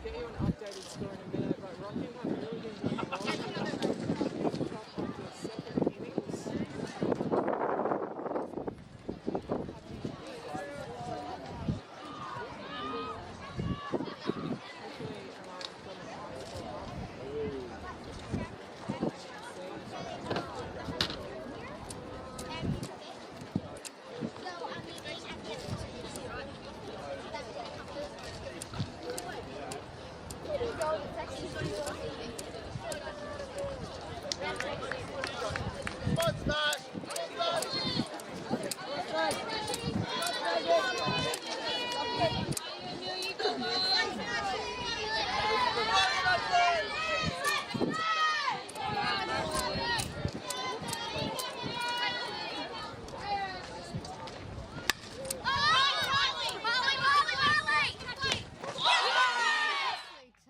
Get you an updated score in a minute, but Rockhampton have really been doing well. Top of the second innings.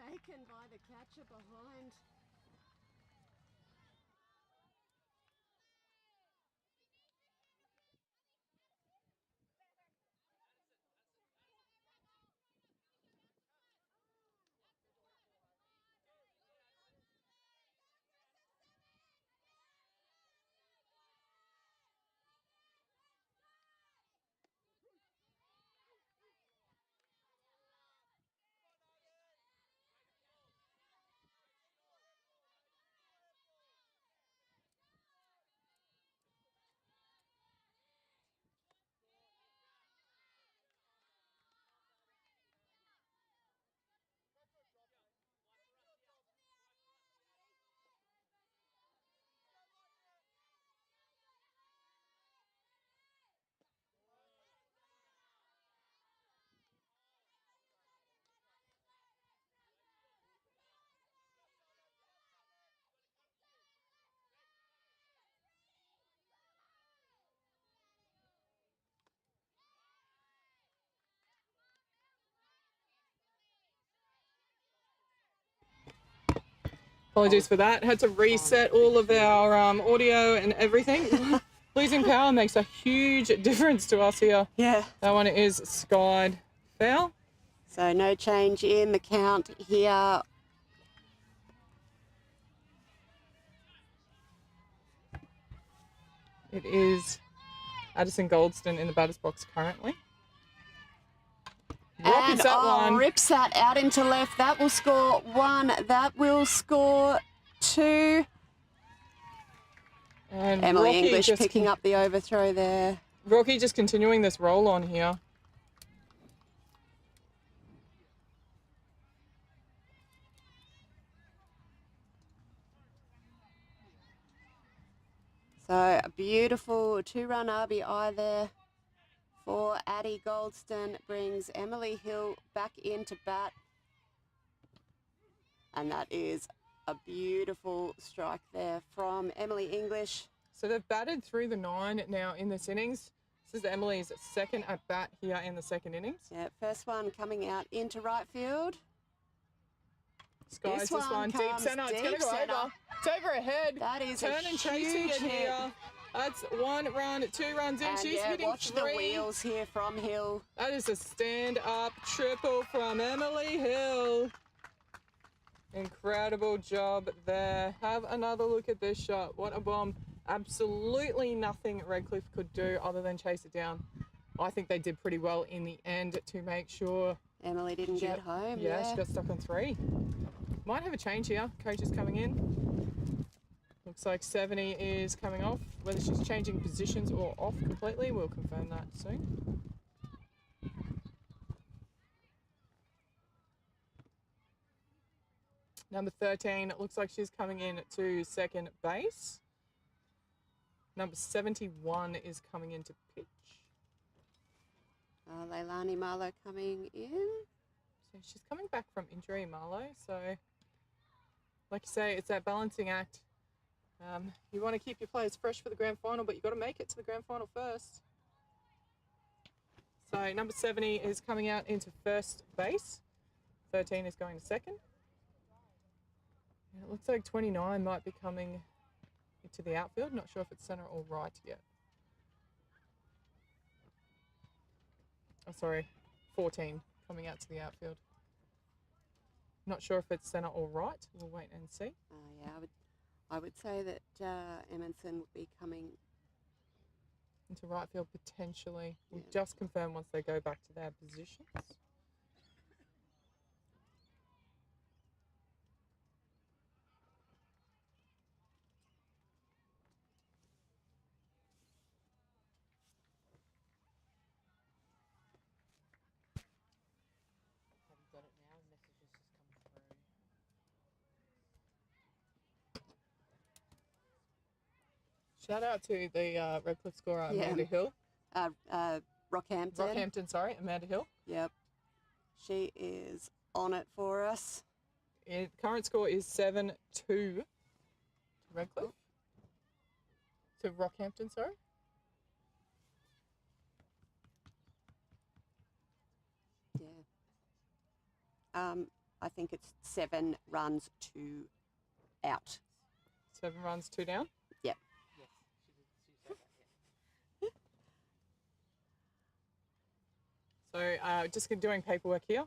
Taken by the catcher behind. Apologies for that. Had to reset all of our audio and everything. Losing power makes a huge difference to us here. Yeah. That one is skied foul. So no change in the count here. It is Addison Goldston in the batter's box currently. And that one. Rips that out into left. That will score 1. That will score 2. And Emily Rocky English picking up the overthrow there. Rocky just continuing this roll on here. So a beautiful 2-run RBI there for Addie Goldston. Brings Emily Hill back into bat. And that is a beautiful strike there from Emily English. So they've batted through the 9 now in this innings. This is Emily's second at bat here in the second innings. Yeah, first one coming out into right field. Skies this one deep centre. It's going to go over. It's over ahead. That is Turn and chasing it here. That's 1 run, 2 runs in. And she's yeah, hitting watch 3. the wheels here from Hill. That is a stand-up triple from Emily Hill. Incredible job there. Have another look at this shot. What a bomb. Absolutely nothing Redcliffe could do other than chase it down. I think they did pretty well in the end to make sure Emily didn't get home. Yeah, she got stuck on 3. Might have a change here. Coach is coming in. Looks like 70 is coming off. Whether she's changing positions or off completely, we'll confirm that soon. Number 13, it looks like she's coming in to second base. Number 71 is coming into pitch. Leilani Marlowe coming in. So she's coming back from injury, Marlowe. So, like you say, it's that balancing act. You want to keep your players fresh for the grand final, but you've got to make it to the grand final first. So number 70 is coming out into first base. 13 is going to second. And it looks like 29 might be coming into the outfield. Not sure if it's centre or right yet. Oh, sorry, 14 coming out to the outfield. Not sure if it's centre or right. We'll wait and see. Yeah, I would say that Emerson would be coming into right field potentially. We'll Yeah. just confirm once they go back to their positions. Have you got it now? Messages just come through. Shout out to the Redcliffe scorer, Yeah. Amanda Hill. Rockhampton. Rockhampton, sorry, Amanda Hill. Yep. She is on it for us. Current score is 7-2 to Redcliffe. To Rockhampton, sorry. Yeah. I think it's 7 runs, 2 out. 7 runs, 2 down. Yep. Yes, she said that, yeah. So just doing paperwork here.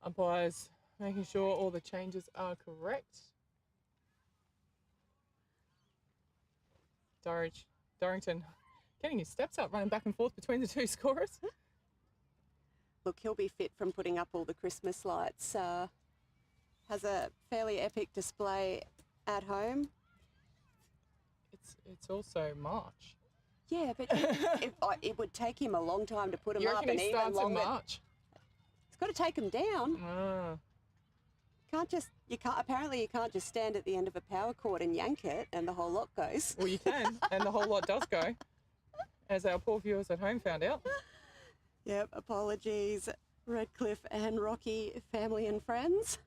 Umpires making sure all the changes are correct. Dorrington getting his steps up, running back and forth between the two scorers. Look, he'll be fit from putting up all the Christmas lights. Has a fairly epic display at home. It's also March. Yeah, but it would take him a long time to put them You up, reckon and he even starts in longer. March? He's got to take them down. Ah. Apparently you can't just stand at the end of a power cord and yank it and the whole lot goes. Well, you can, and the whole lot does go, as our poor viewers at home found out. Yep, apologies, Redcliffe and Rocky family and friends.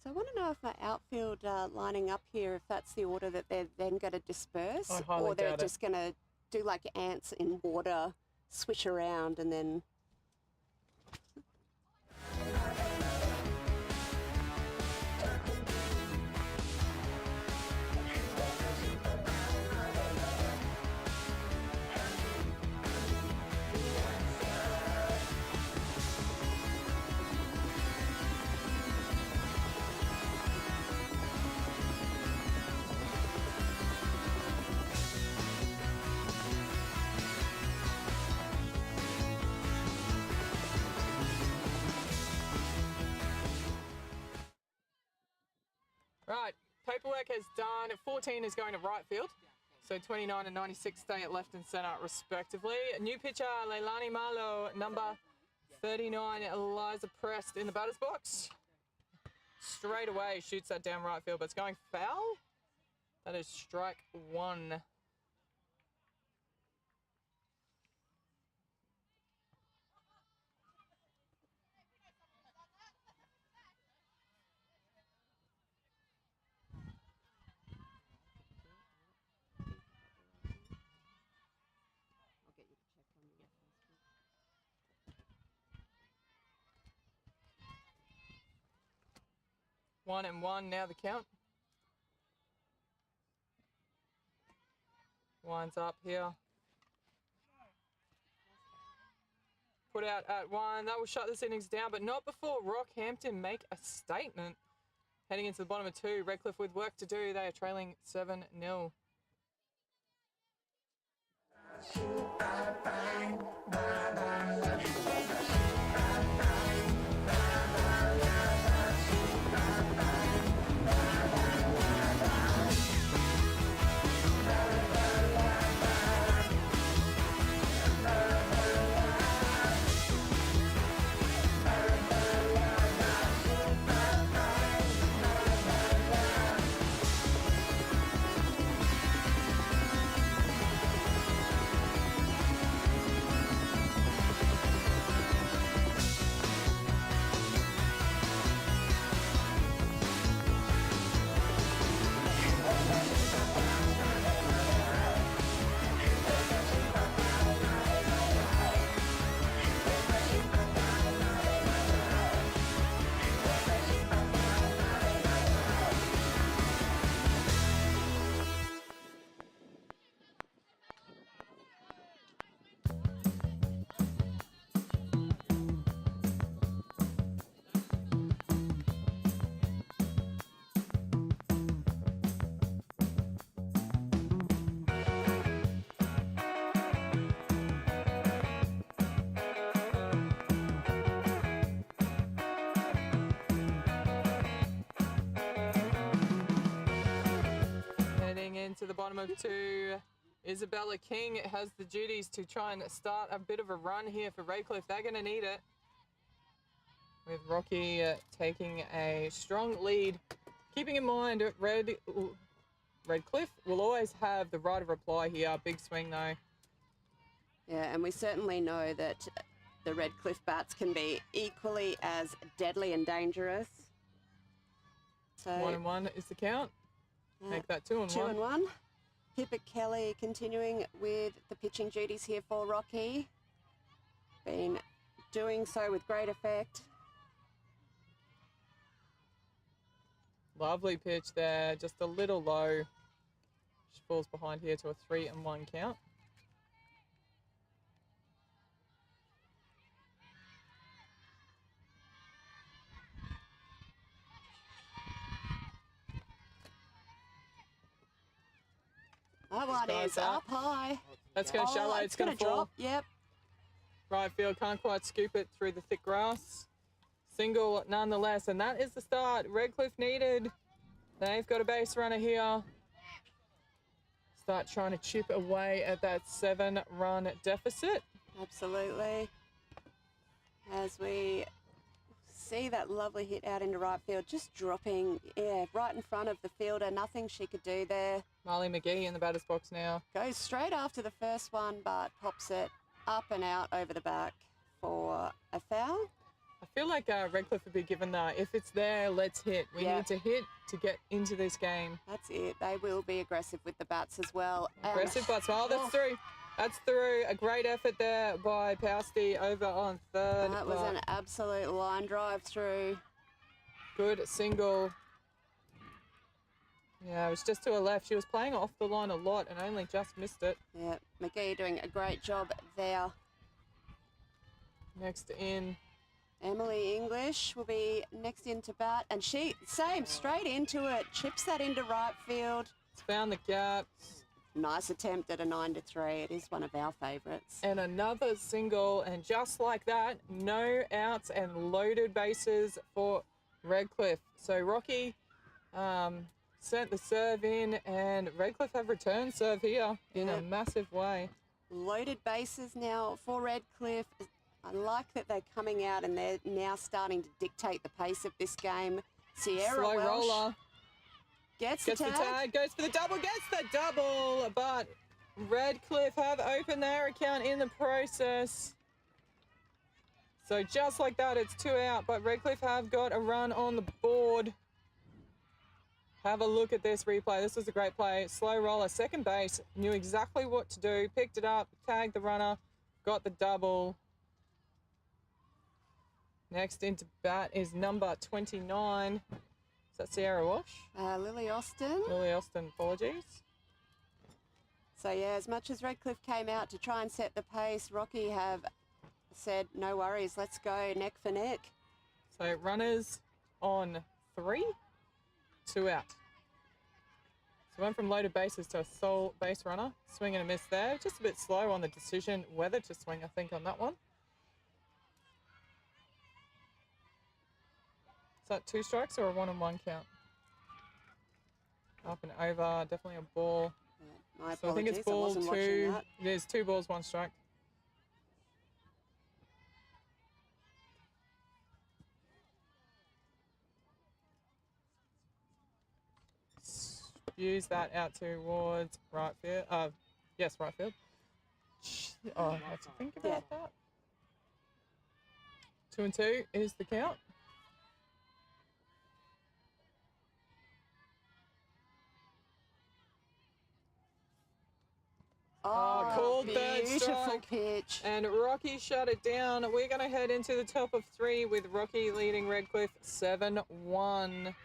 So I want to know if my outfield lining up here, if that's the order that they're then going to disperse, I highly or they're doubt it. just going to do like ants in water, swish around and then... Right, paperwork is done. 14 is going to right field. So 29 and 96 stay at left and centre respectively. A new pitcher, Leilani Marlowe, number 39, Eliza Prest in the batter's box. Straight away shoots that down right field, but it's going foul. That is strike 1. I'll get you to check on your Facebook. 1-1 now the count. Winds up here. Put out at 1. That will shut this innings down, but not before Rockhampton make a statement. Heading into the bottom of 2, Redcliffe with work to do. They are trailing 7-0. into the bottom of 2. Isabella King has the duties to try and start a bit of a run here for Redcliffe. They're going to need it. With Rocky taking a strong lead. Keeping in mind, Redcliffe will always have the right of reply here. Big swing though. Yeah, and we certainly know that the Redcliffe bats can be equally as deadly and dangerous. So 1-1 is the count. Make that 2-1. 2-1. Pippa Kelly continuing with the pitching duties here for Rocky. Been doing so with great effect. Lovely pitch there, just a little low. She falls behind here to a 3-1 count. That one is up high. That's going to shallow. It's going to fall. Drop. Yep. Right field can't quite scoop it through the thick grass. Single nonetheless, and that is the start. Redcliffe needed. They've got a base runner here. Start trying to chip away at that 7-run deficit. Absolutely. As we see that lovely hit out into right field, just dropping, right in front of the fielder. Nothing she could do there. Marley McGee in the batter's box now. Goes straight after the first one, but pops it up and out over the back for a foul. I feel like Redcliffe would be given that. If it's there, let's hit. We need to hit to get into this game. That's it. They will be aggressive with the bats as well. Aggressive bats. Oh, that's through. That's through. A great effort there by Pousty over on third. That was an absolute line drive through. Good single. Yeah, it was just to her left. She was playing off the line a lot and only just missed it. Yeah, McGee doing a great job there. Next in. Emily English will be next in to bat, and she, straight into it, chips that into right field. It's found the gaps. Nice attempt at a 9-3. It is one of our favourites. And another single, and just like that, no outs and loaded bases for Redcliffe. So Rocky sent the serve in, and Redcliffe have returned serve here in a massive way. Loaded bases now for Redcliffe. I like that they're coming out and they're now starting to dictate the pace of this game. Sierra Slow Welsh roller. Gets the tag, goes for the double, gets the double, but Redcliffe have opened their account in the process. So just like that, it's 2 out, but Redcliffe have got a run on the board. Have a look at this replay. This was a great play. Slow roller, second base, knew exactly what to do, picked it up, tagged the runner, got the double. Next into bat is number 29. Is that Sierra Walsh? Lily Austin. Lily Austin, apologies. So yeah, as much as Redcliffe came out to try and set the pace, Rocky have said, no worries, let's go neck for neck. So runners on 3, 2 out. So went from loaded bases to a sole base runner. Swing and a miss there. Just a bit slow on the decision whether to swing, I think, on that one. Is that 2 strikes or a 1-1 count? Up and over, definitely a ball. Yeah, my apologies, so I think it's ball 2. It is 2 balls, 1 strike. Use that out towards right field. Yes, right field. Oh, I have to think about that. 2 and 2 is the count. Called third strike. Pitch. And Rocky shut it down. We're going to head into the top of 3 with Rocky leading Redcliffe 7-1.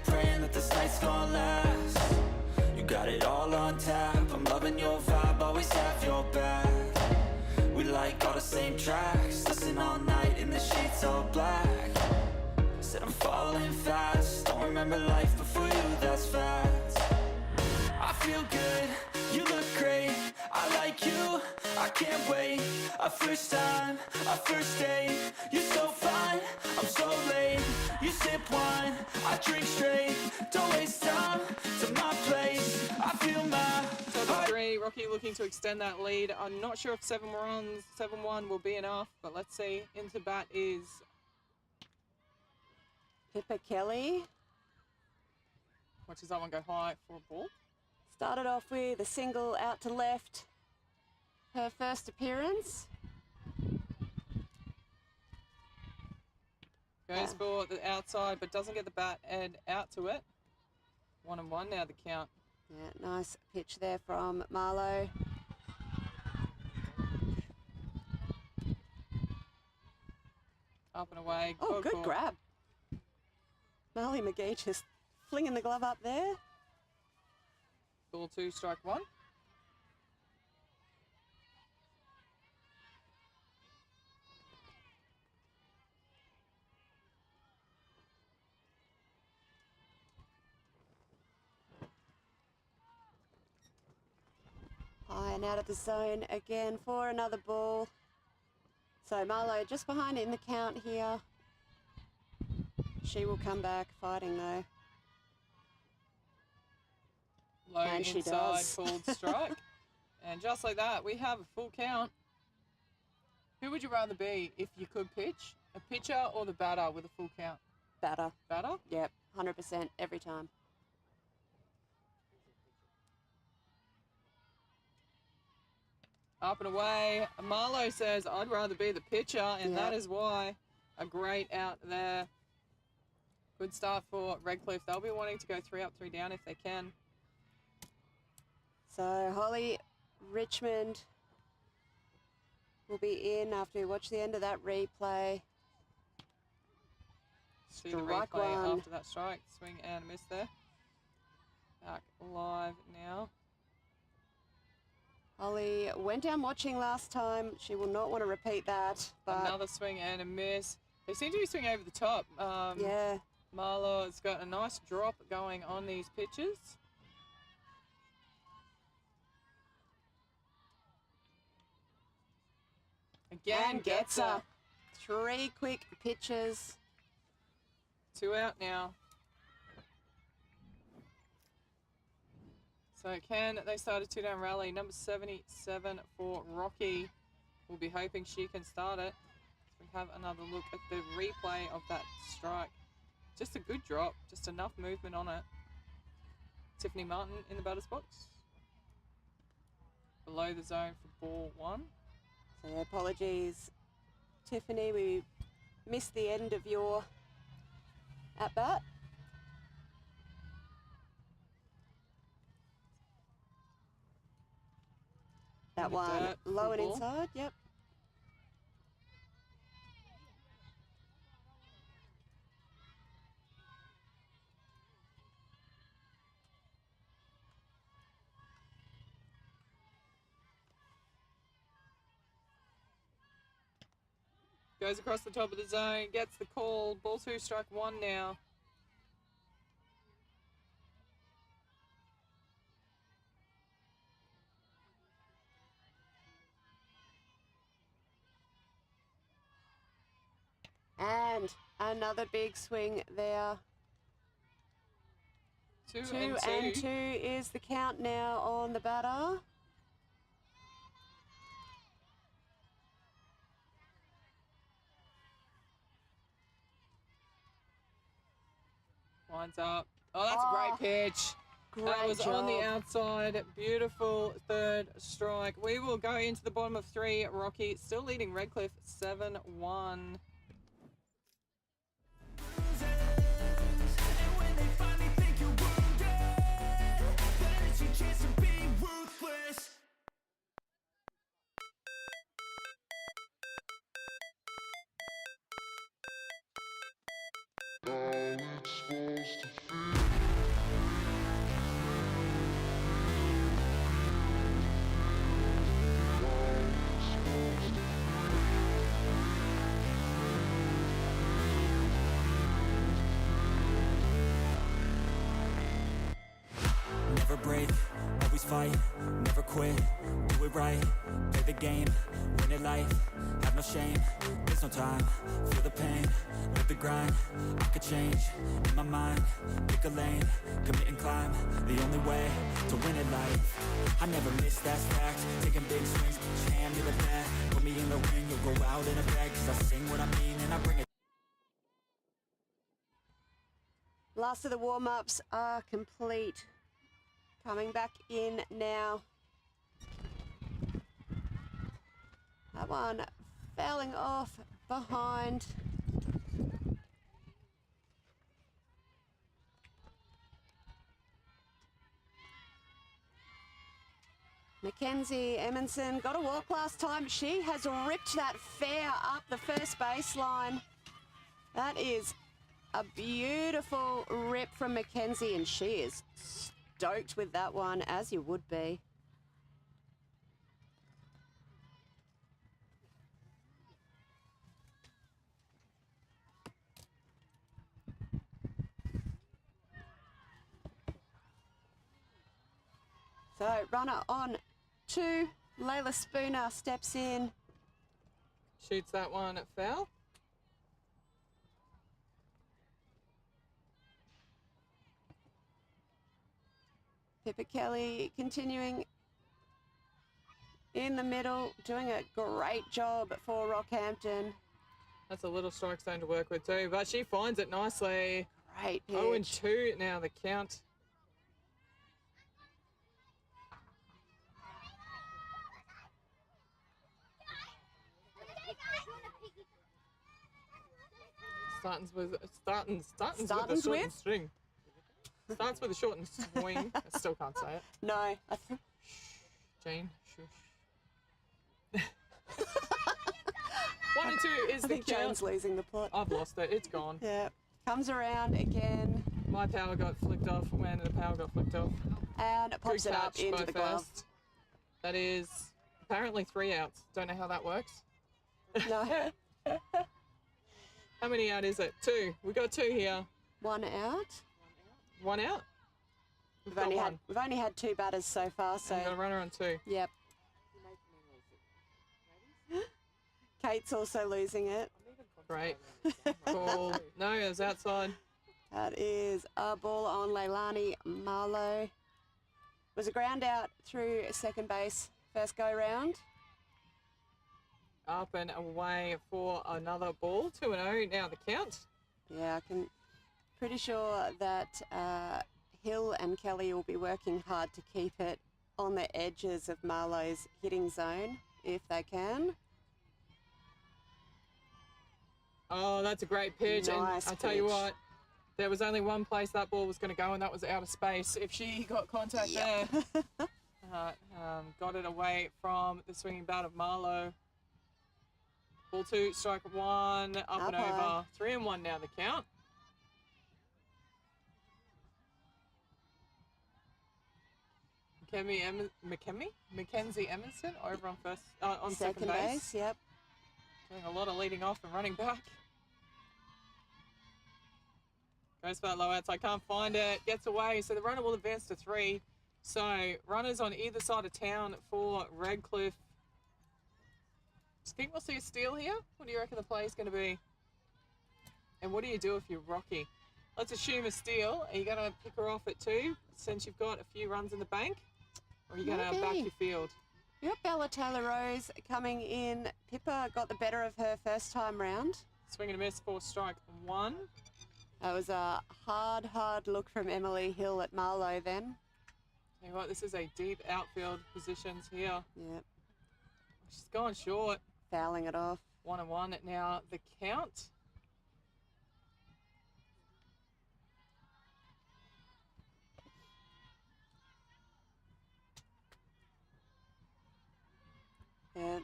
Praying that this night's gonna last. You got it all on tap. I'm loving your vibe, always have your back. We light like all the same tracks. Listen all night in the sheets all black. Said I'm falling fast. Don't remember life before you, that's facts. I feel good, you look great. I like you, I can't wait. A first time, a first date. You're so fine, I'm so late. You sip wine, I drink straight. Don't waste time to my place. I feel my Top 3, Rocky looking to extend that lead. I'm not sure if 7-1 will be enough, but let's see. Into bat is Pippa Kelly watches that one go high for a ball. started off with a single out to left. Her first appearance. Goes for the outside, but doesn't get the bat and out to it. 1-1 now the count. Yeah, nice pitch there from Marlowe. Up and away. Oh, good call. grab. Marley McGee just flinging the glove up there. Ball 2, strike 1. High and out of the zone again for another ball. So Marlowe just behind in the count here. She will come back fighting though. Low And she inside, does. pulled strike. And just like that, we have a full count. Who would you rather be if you could pitch? A pitcher or the batter with a full count? Batter. Batter? Yep, 100% every time. Up and away. Marlowe says, I'd rather be the pitcher, and Yep. that is why. A great out there. Good start for Redcliffe. They'll be wanting to go 3 up, 3 down if they can. So Holly Richmond will be in after we watch the end of that replay. See the Strike replay one. after that strike. Swing and a miss there. Back live now. Holly went down watching last time. She will not want to repeat that. But Another swing and a miss. They seem to be swinging over the top. yeah, Marlowe has got a nice drop going on these pitches. Again, and gets gets her. 3 quick pitches. 2 out now. So can they start a 2-down rally? Number 77 for Rocky. We'll be hoping she can start it. We have another look at the replay of that strike. Just a good drop, just enough movement on it. Tiffany Martin in the batter's box. Below the zone for ball 1. So apologies, Tiffany. We missed the end of your at bat. That In the one dirt, low full and ball. inside. Yep. Goes across the top of the zone, gets the call. Ball 2, strike 1 now. And another big swing there. 2 2 and 2. and 2 is the count now on the batter. Lines up. Oh, that's a great pitch. Great That was on the job. outside. Beautiful third strike. We will go into the bottom of 3. Rocky still leading Redcliffe 7-1. And when they finally think you're wounded, then it's your chance to be ruthless. always fight, never quit, do it right, play the game, win it life, have no shame, there's no time, feel the pain, live the grind, I could change, in my mind, pick a lane, commit and climb, the only way to win it life, I never miss, that's fact, taking big swings, each hand to the bat, put me in the ring, you'll go out in a bag, cause I sing what I mean and I bring it. Last of the warm-ups are complete. Coming back in now. That one fouling off behind. Mackenzie Emerson got a walk last time. She has ripped that fair up the first baseline. That is a beautiful rip from Mackenzie, and she is stoked with that one, as you would be. So runner on 2, Layla Spooner steps in. Shoots that one at foul. Pippa Kelly continuing in the middle, doing a great job for Rockhampton. That's a little strike zone to work with too, but she finds it nicely. Great pitch. 0-2 now the count. Starts with the short string. Starts with a short and swing. I still can't say it. No. Jane, shush. 1-2 is I the think count. Jane's losing the plot. I've lost it. It's gone. Yeah. Comes around again. My power got flicked off when the power got flicked off. And it pops Good it up catch into by the glove. first. That is apparently 3 outs. Don't know how that works. No. How many out is it? 2. We got 2 here. 1 out. 1 out? We've only had 2 batters so far, so We've got a runner on 2. yep. Kate's also losing it. Great. Cool. No, it was outside. That is a ball on Leilani Marlowe. Was a ground out through second base first go round. Up and away for another ball. 2-0 now the count. Yeah, pretty sure that Hill and Kelly will be working hard to keep it on the edges of Marlowe's hitting zone if they can. Oh, that's a great pitch. Nice and I tell you pitch. what, there was only one place that ball was going to go, and that was out of space. If she got contact there, got it away from the swinging bat of Marlowe. Ball 2, strike 1, up and high. over. 3-1 now the count. Mackenzie Emerson over on second base. Yep. Doing a lot of leading off and running back. Goes for that low outside, can't find it, gets away, so the runner will advance to 3. So runners on either side of town for Redcliffe. Do you think we'll see a steal here? What do you reckon the play is going to be? And what do you do if you're Rocky? Let's assume a steal. Are you going to pick her off at 2 since you've got a few runs in the bank? Or are you going to back your field? You've got Bella Taylor-Rose coming in. Pippa got the better of her first time round. Swing and a miss for strike 1. That was a hard look from Emily Hill at Marlowe then. Tell you what, this is a deep outfield positions here. Yep. She's gone short. Fouling it off. 1-1 now the count. Yeah.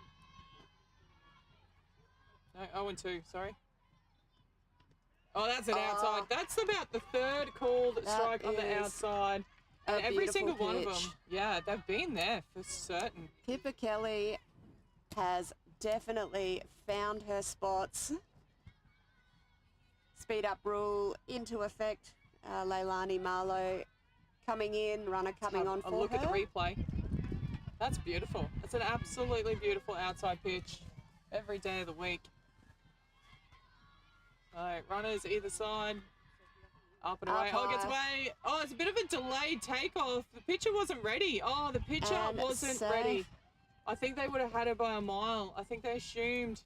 No, 0-2, sorry. Oh, that's an outside. That's about the 3rd called strike on the outside. And every single one of them, yeah, they've been there for certain. Pippa Kelly has definitely found her spots. Speed up rule into effect. Leilani Marlowe coming in, runner coming on for look her. at the replay. That's beautiful. It's an absolutely beautiful outside pitch every day of the week. Alright, runners either side. Up and away. Up Oh, it gets high. away. Oh, it's a bit of a delayed takeoff. The pitcher wasn't ready. Oh, the pitcher And wasn't safe. ready. I think they would have had her by a mile. I think they assumed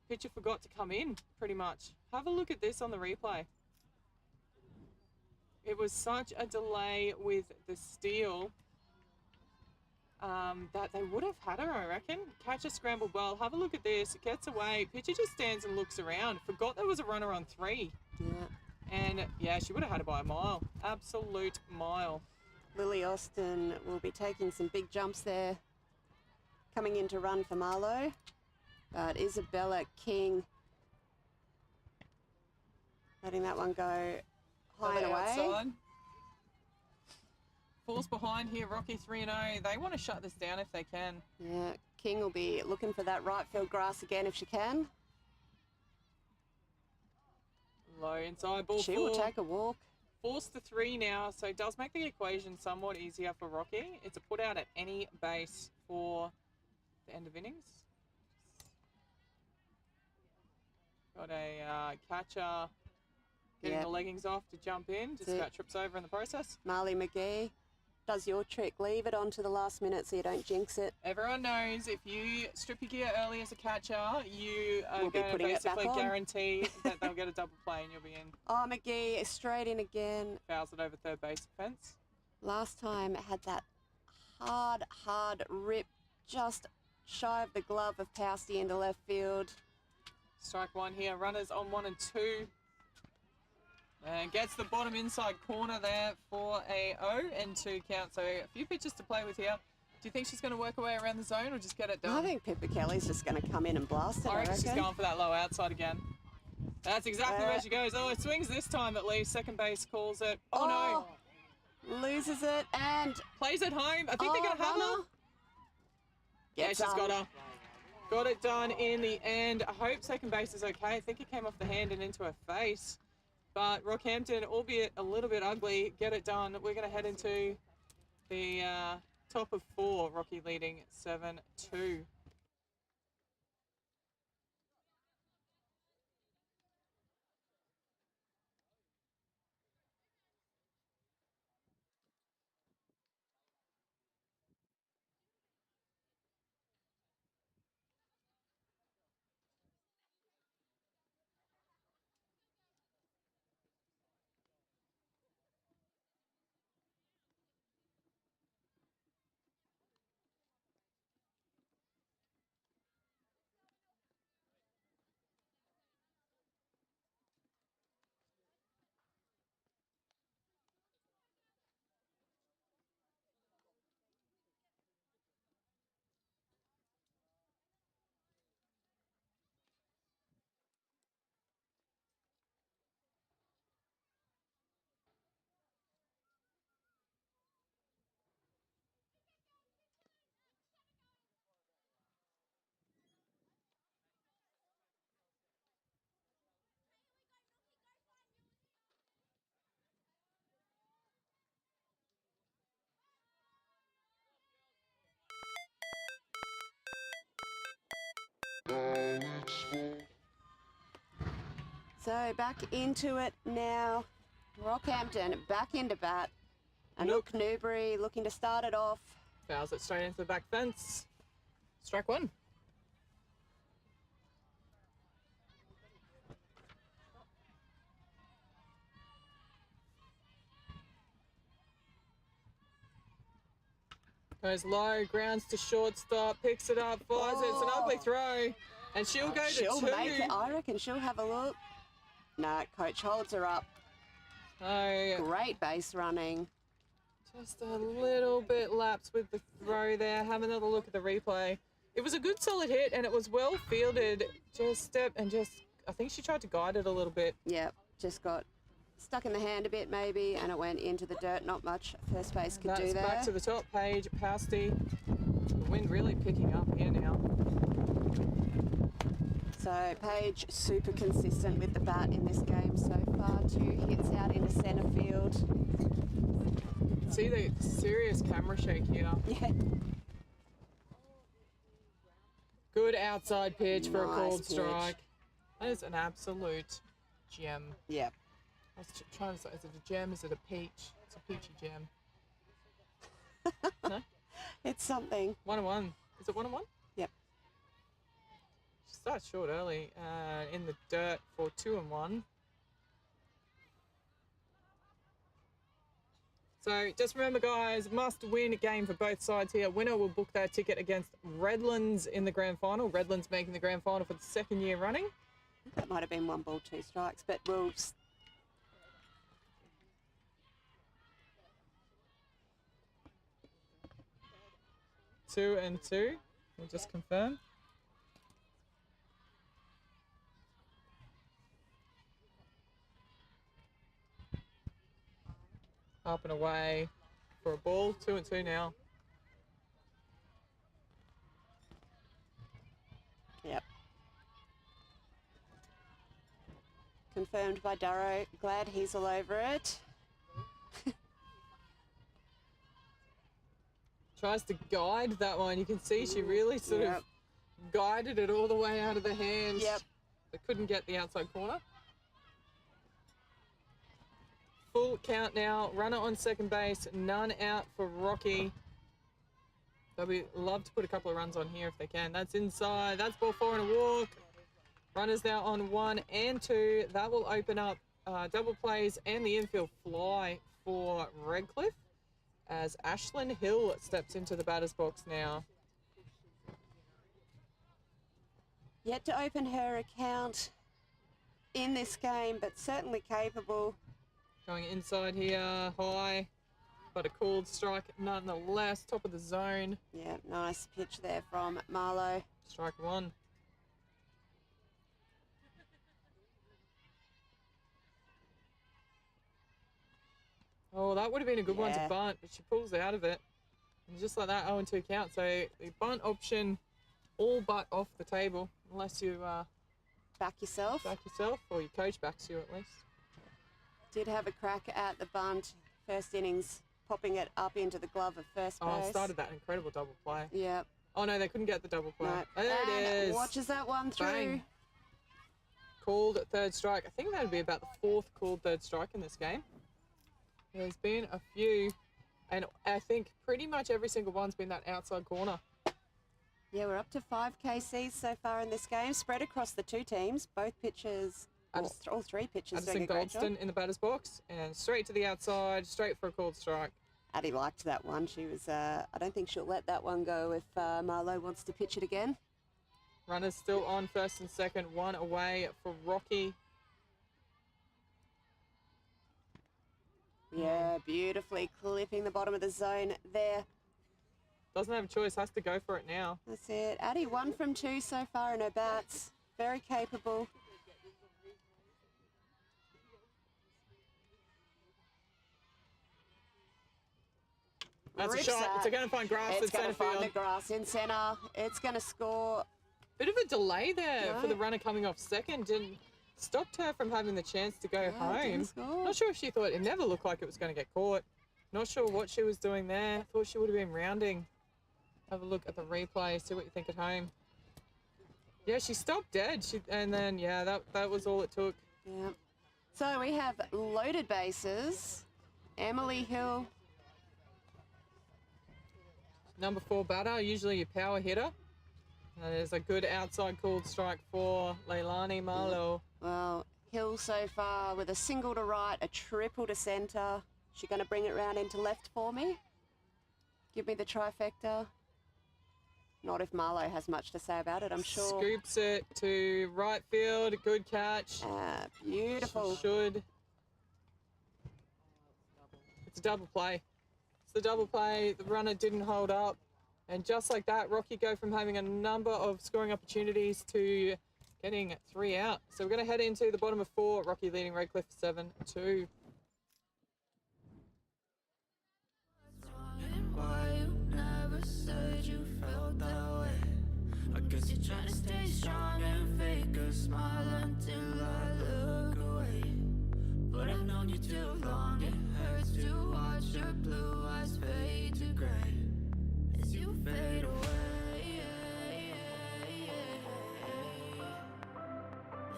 pitcher forgot to come in, pretty much. Have a look at this on the replay. It was such a delay with the steal that they would have had her, I reckon. Catcher scrambled well. Have a look at this. It gets away. Pitcher just stands and looks around. Forgot there was a runner on 3. Yeah. And yeah, she would have had it by a mile. Absolute mile. Lily Austin will be taking some big jumps there. Coming in to run for Marlowe. But Isabella King letting that one go high and away. Outside. Falls behind here, Rocky 3-0. They want to shut this down if they can. Yeah, King will be looking for that right field grass again if she can. Low inside, ball She 4. will take a walk. Forced to 3 now, so it does make the equation somewhat easier for Rocky. It's a put out at any base for the end of innings. Got a catcher getting Yep. the leggings off to jump in. Just That's it. about trips over in the process. Marley McGee does your trick. Leave it on to the last minute so you don't jinx it. Everyone knows if you strip your gear early as a catcher, you are We'll be going to putting it back basically on. guarantee that they'll get a double play and you'll be in. Oh, McGee is straight in again. Fouls it over third base fence. Last time it had that hard rip just shy of the glove of Pousty into left field. Strike 1 here. Runners on 1 and 2. And gets the bottom inside corner there for a 0-2 count. So a few pitches to play with here. Do you think she's going to work her way around the zone or just get it done? I think Pippa Kelly's just going to come in and blast it, I I reckon she's reckon. going for that low outside again. That's exactly where she goes. Oh, it swings this time at least. Second base calls it. Oh, no. Loses it and Plays it home. I think they're going to have her. runner. Yeah, Gets she's got done. her. Got it done in the end. I hope second base is okay. I think it came off the hand and into her face. But Rockhampton, albeit a little bit ugly, get it done. We're going to head into the top of 4. Rocky leading 7-2. So back into it now. Rockhampton back into bat. Anouk Newbury looking to start it off. Fouls it straight into the back fence. Strike 1. Goes low, grounds to shortstop, picks it up, flies it. It's an ugly throw. And she'll go to She'll 2. make it. I reckon she'll have a look. No, coach holds her up. So Great base running. just a little bit lapse with the throw there. Have another look at the replay. It was a good solid hit and it was well fielded. Just step and just, I think she tried to guide it a little bit. Yep, just got stuck in the hand a bit maybe and it went into the dirt. Not much first base could That's do there. back to the top page. Pousty. The wind really picking up here now. So Paige super consistent with the bat in this game so far. 2 hits out into centre field. can see the serious camera shake here. Yeah. Good outside pitch for a Nice called pitch. strike. That is an absolute gem. Yep. I was trying to say, is it a gem? Is it a peach? It's a peachy gem. No? It's something. 1-1. Is it 1-1? Yep. She starts short early in the dirt for 2-1. So just remember, guys, must-win game for both sides here. Winner will book their ticket against Redlands in the grand final. Redlands making the grand final for the second year running. That might have been 1 ball, 2 strikes, but we'll... 2-2. We'll just confirm. Up and away for a ball. 2-2 now. Yep. Confirmed by Darrow. Glad he's all over it. Tries to guide that one. You can see she really sort of guided it all the way out of the hand. Yep. But couldn't get the outside corner. Full count now. Runner on second base. None out for Rocky. They'll love to put a couple of runs on here if they can. That's inside. That's ball 4 and a walk. Runners now on 1 and 2. That will open up double plays and the infield fly for Redcliffe as Ashlyn Hill steps into the batter's box now. Yet to open her account in this game, but certainly capable. Going inside here, high, but a called strike nonetheless. Top of the zone. Yeah, nice pitch there from Marlowe. Strike 1. Oh, that would have been a good one to bunt, but she pulls out of it. And just like that, 0-2 count. So the bunt option all but off the table, unless you Back yourself. or your coach backs you at least. Did have a crack at the bunt. First innings, popping it up into the glove of first base. Oh, started that incredible double play. Yep. Oh no, they couldn't get the double play. No. There it And is. watches that one through. Bang. Called third strike. I think that would be about the 4th called third strike in this game. There's been a few, and I think pretty much every single one's been that outside corner. Yeah, we're up to 5 KCs so far in this game, spread across the 2 teams. Both pitchers, all 3 pitchers doing Addison a great job. Goldston in the batter's box, and straight to the outside, straight for a called strike. Addie liked that one. She was, I don't think she'll let that one go if Marlowe wants to pitch it again. Runners still on first and second, 1 away for Rocky. Yeah, beautifully clipping the bottom of the zone there. Doesn't have a choice, has to go for it now. That's it. Addie 1 from 2 so far in her bats. Very capable. That's a Rips shot. that. It's going to find grass It's at going centre to find field. the grass in centre. It's going to score. Bit of a delay there No. for the runner coming off second. Didn't stopped her from having the chance to go Yeah, home. didn't score. Not sure if she thought it never looked like it was going to get caught. Not sure what she was doing there. Thought she would have been rounding. Have a look at the replay. See what you think at home. Yeah, she stopped dead. And then that was all it took. Yeah. So we have loaded bases. Emily Hill. Number 4 batter, usually your power hitter. There's a good outside called strike for Leilani Marlowe. Well, Hill so far with a single to right, a triple to centre. She going to bring it round into left for me? Give me the trifecta. Not if Marlowe has much to say about it, I'm sure. Scoops it to right field. Good catch. Beautiful. She should. It's a double play. It's the double play. The runner didn't hold up. And just like that, Rocky go from having a number of scoring opportunities to getting 3 out. So we're going to head into the bottom of 4. Rocky leading Redcliffe 7-2. Why you never said you felt that way? I guess you're trying to stay strong and fake a smile until I look away. But I've known you too long, it hurts hurts to watch your blue eyes fade to gray as you fade away.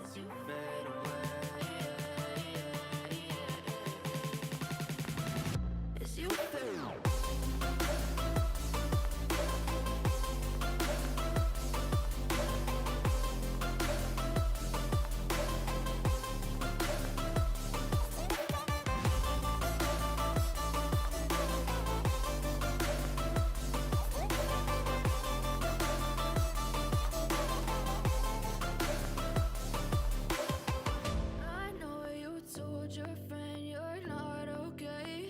As you fade away. As you fade away. I know you told your friend you're not okay.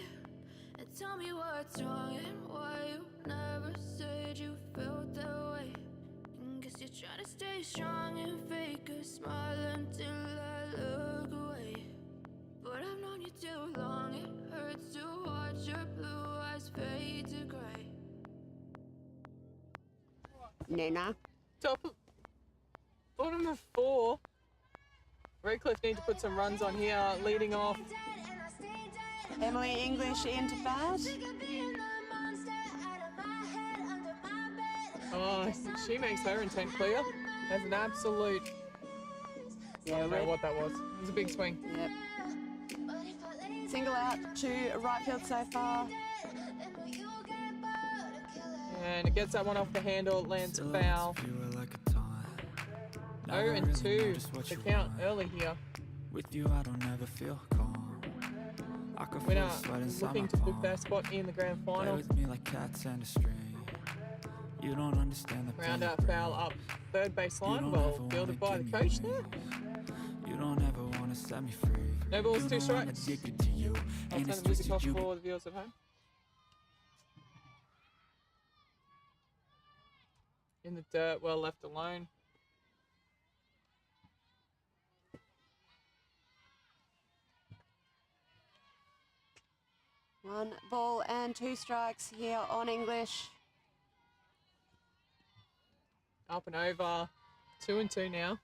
And tell me what's wrong and why you never said you felt that way. And guess you're trying to stay strong and fake a smile until I look away. But I've known you too long, it hurts to watch your blue eyes fade to grey. Nina. Top of, bottom of 4. Redcliffe need to put some runs on here, leading off. Emily English into bat. Oh, she makes her intent clear. That's an absolute. I don't know what that was. It was a big swing. Yep. Single out to right field so far. And it gets that one off the handle, lands foul. You were like a taunt. 0 and 2 the count early here. With you, I don't ever feel calm. I could feel Winner the sweat inside looking my to book palm. their spot in the grand Play final. with me like cats and a string. You don't understand the Round pain out it foul brings. up third base You line. don't Well ever fielded wanna by the give me coach there. wings. You don't ever want to set me free. No balls, You 2 know I'm strikes. addicted to you. I'll And turn it's the music twisted off you. for the viewers at home. In the dirt, well left alone. One ball and 2 strikes here on English. Up and over. 2 and 2 now.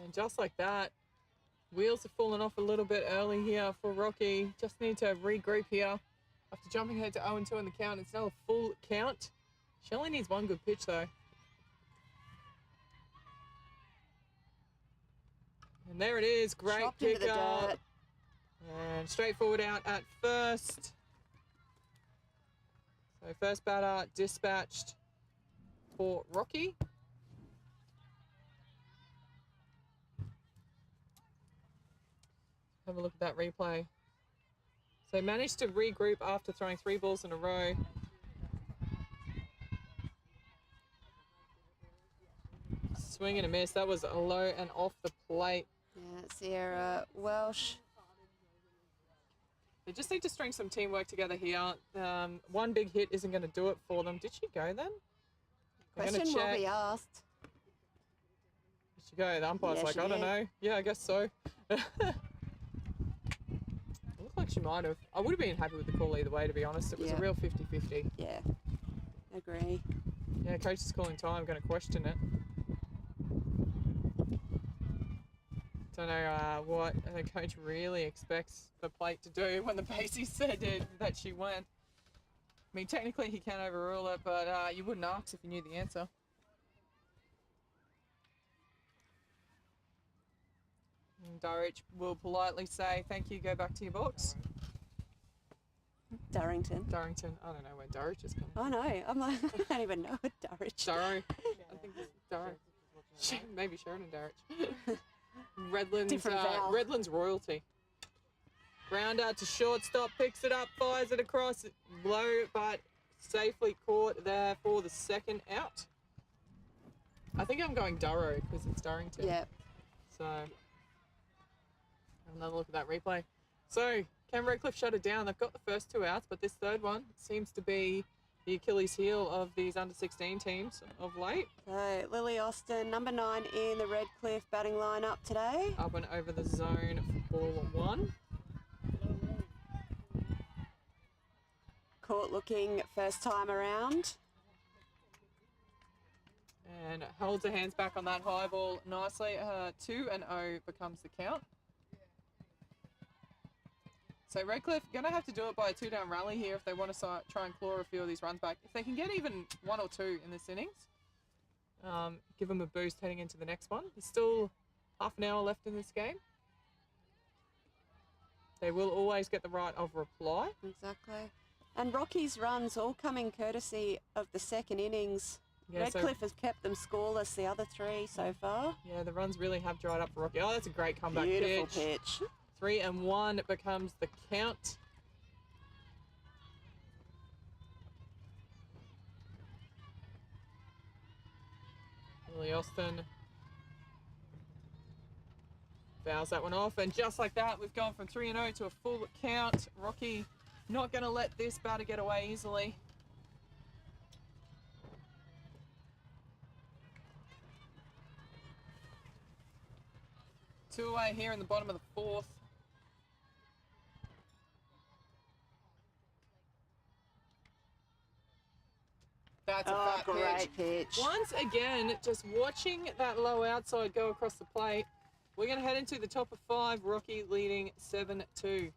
And just like that, wheels have fallen off a little bit early here for Rocky. Just need to regroup here. After jumping ahead to 0 and 2 in the count, it's now a full count. She only needs one good pitch though. And there it is, great Chopped into the pick up. dirt. And straightforward out at first. So first batter dispatched for Rocky. Have a look at that replay. So managed to regroup after throwing 3 balls in a row. Swing and a miss. That was a low and off the plate. Yeah, Sierra Welsh. They just need to string some teamwork together here. One big hit isn't going to do it for them. Did she go then? I'm gonna Question will check. be asked. Did she go? The umpire's Yeah, like, she I don't did. know. Yeah, I guess so. It looked like she might have. I would have been happy with the call either way, to be honest. It was a Yeah. real 50-50. Yeah, agree. Yeah, coach is calling time. I'm going to question it. Don't know what the coach really expects the plate to do when the basie said that she went. I mean, technically he can overrule it, but you wouldn't ask if you knew the answer. And Durridge will politely say, thank you, go back to your box. Darrington. Darrington, I don't know where Durridge is coming. I know. I'm like, I don't even know what Darridge. Durrow. I think it's Durrow. Maybe Sheridan Durridge. Redlands, Different vowel. Redlands royalty. Ground out to shortstop, picks it up, fires it across, low but safely caught there for the second out. I think I'm going Durrow because it's Darrington. Yeah. So, have another look at that replay. So, can Redcliffe shut it down? They've got the first 2 outs, but this third one seems to be the Achilles heel of these under-16 teams of late. So Lily Austin, number 9 in the Redcliffe batting lineup today. Up and over the zone for ball 1. court looking first time around. And holds her hands back on that high ball nicely. 2-0 becomes the count. So Redcliffe going to have to do it by a 2-down rally here if they want to try and claw a few of these runs back. If they can get even 1 or 2 in this innings, give them a boost heading into the next one. There's still half an hour left in this game. They will always get the right of reply. Exactly. And Rocky's runs all coming courtesy of the second innings. Yeah, Redcliffe has kept them scoreless the other 3 so far. Yeah, the runs really have dried up for Rocky. Oh, that's a great comeback Beautiful pitch. 3-1 becomes the count. Lily Austin fouls that one off, and just like that, we've gone from 3-0 to a full count. Rocky not going to let this batter get away easily. Two away here in the bottom of the 4th. That's a fat great pitch. Once again, just watching that low outside go across the plate. We're going to head into the top of 5. Rocky leading 7-2.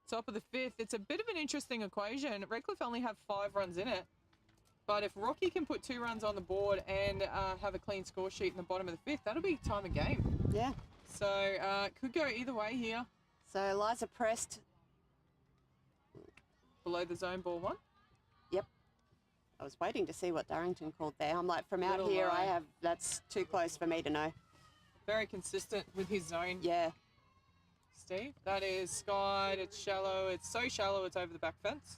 Top of the 5th. It's a bit of an interesting equation. Redcliffe only have 5 runs in it. But if Rocky can put 2 runs on the board and have a clean score sheet in the bottom of the 5th, that'll be time of game. Yeah. So could go either way here. So Liza pressed. Below the zone ball 1. Yep. I was waiting to see what Darrington called there. I'm like, from out Little here, low. that's too close for me to know. Very consistent with his zone. Yeah. Steve, that is skied. It's shallow. It's so shallow it's over the back fence.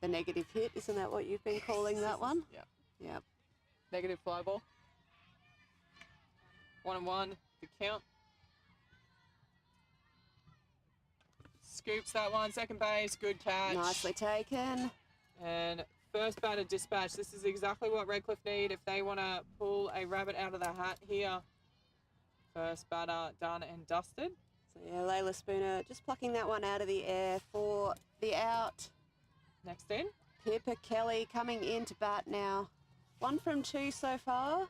The negative hit, isn't that what you've been calling that one? Yeah. Yep. Negative fly ball. 1-1, the count. Scoops that one, second base, good catch. Nicely taken. And first batter dispatch. This is exactly what Redcliffe need if they want to pull a rabbit out of the hat here. First batter done and dusted. So yeah, Layla Spooner just plucking that one out of the air for the out. Next in. Pippa Kelly coming in to bat now. 1 from 2 so far.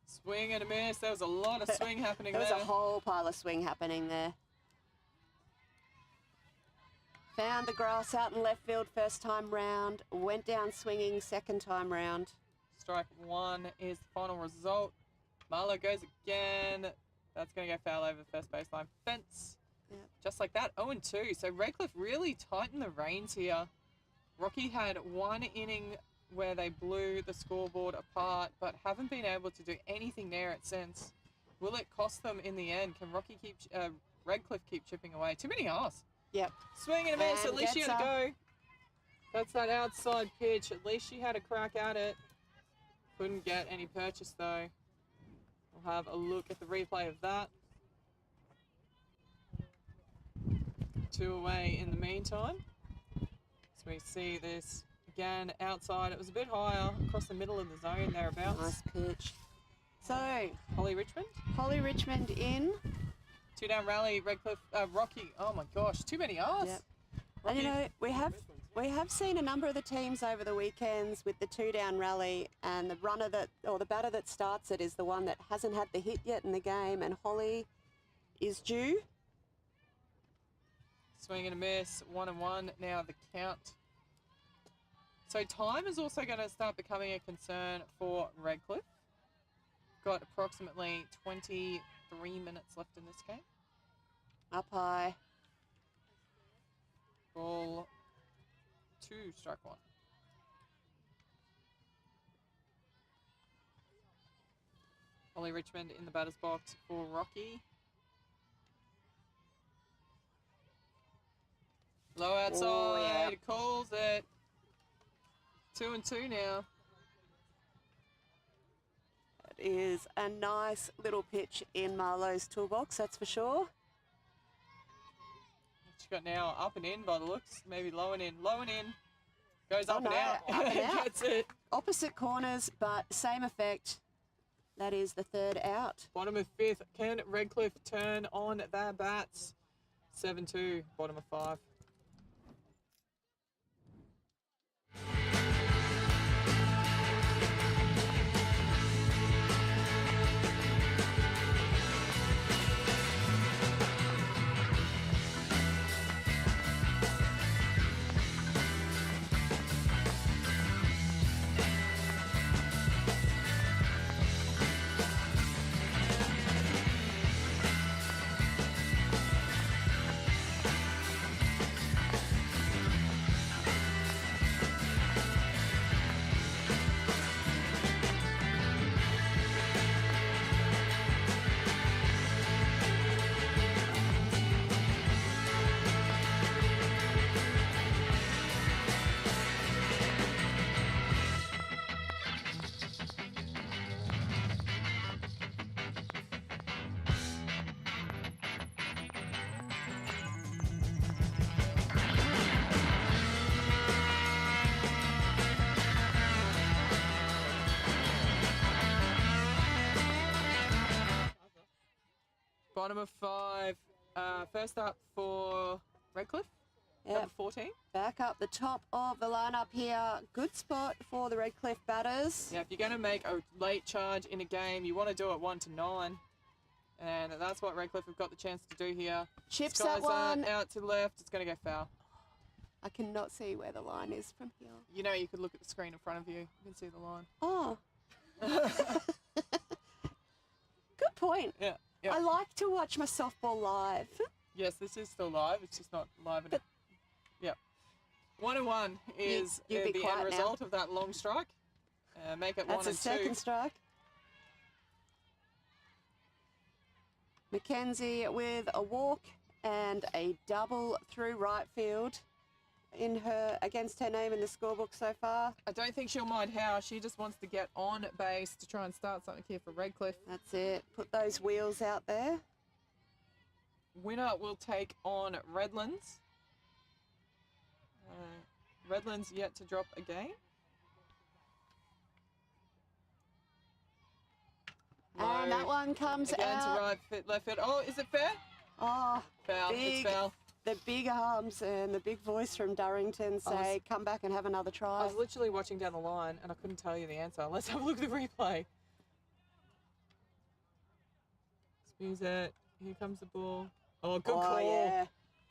Swing and a miss. There was a lot of swing happening There there. was a whole pile of swing happening there. Found the grass out in left field first time round. Went down swinging second time round. Strike 1 is the final result. Marlowe goes again. That's going to go foul over the first baseline fence. Yep. Just like that, 0-2. So Redcliffe really tightened the reins here. Rocky had 1 inning where they blew the scoreboard apart, but haven't been able to do anything near it since. Will it cost them in the end? Can Redcliffe keep chipping away? Too many R's. Yep. Swing and a miss. And At least she gets had a up. go. That's that outside pitch. At least she had a crack at it. Couldn't get any purchase though. We'll have a look at the replay of that. 2 away in the meantime. So we see this again outside. It was a bit higher across the middle of the zone thereabouts. Nice pitch. So, Holly Richmond. Holly Richmond in. 2 down rally. Redcliffe. Rocky. Oh my gosh. Too many R's. Yep. And you know, we have We have seen a number of the teams over the weekends with the 2-down rally, and the runner that, or the batter that starts it is the one that hasn't had the hit yet in the game, and Holly is due. Swing and a miss, 1-1 now the count. So time is also going to start becoming a concern for Redcliffe. Got approximately 23 minutes left in this game. Up high. Ball 2, strike 1. Ollie Richmond in the batter's box for Rocky. Low outside, Oh, yeah. calls it. 2-2 now. It is a nice little pitch in Marlowe's toolbox, that's for sure. She got now up and in by the looks. Maybe low and in. Low and in. Goes Oh, up no, and out. up and out. Gets it. Opposite corners, but same effect. That is the third out. Bottom of 5th. Can Redcliffe turn on their bats? 7-2. Bottom of 5. Bottom of 5. First up for Redcliffe. Yep. Number 14. Back up the top of the lineup here. Good spot for the Redcliffe batters. Yeah, if you're going to make a late charge in a game, you want to do it 1-9. And that's what Redcliffe have got the chance to do here. Chips Skies that one. out to the left. It's going to go foul. I cannot see where the line is from here. You know, you could look at the screen in front of you. You can see the line. Oh. Good point. Yeah. Yeah. I like to watch my softball live. Yes, this is still live. It's just not live. Yeah. 1-1 is you be the quiet end now. result of that long strike. Make it That's 1-2. a second strike. Mackenzie with a walk and a double through right field against her name in the scorebook so far. I don't think she'll mind how. She just wants to get on base to try and start something here for Redcliffe. That's it. Put those wheels out there. Winner will take on Redlands. Redlands yet to drop a game. And that one comes Again out. to right, left field. Oh, is it fair? Oh, Foul. big, It's foul. the big arms and the big voice from Durrington say, come back and have another I try. was literally watching down the line and I couldn't tell you the answer. Let's have a look at the replay. Spews it. Here comes the ball. Oh, good call. Yeah.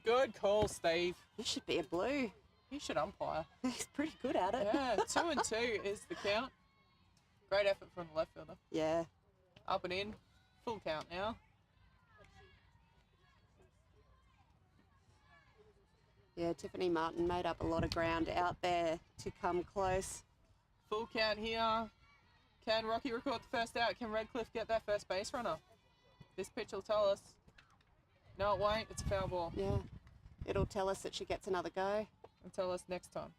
Good call, Steve. He should be a blue. He should umpire. He's pretty good at it. Yeah, 2-2 is the count. Great effort from the left fielder. Yeah. Up and in. Full count now. Yeah, Tiffany Martin made up a lot of ground out there to come close. Full count here. Can Rocky record the first out? Can Redcliffe get that first base runner? This pitch will tell us. No, it won't. It's a foul ball. Yeah. It'll tell us that she gets another go. It'll tell us next time.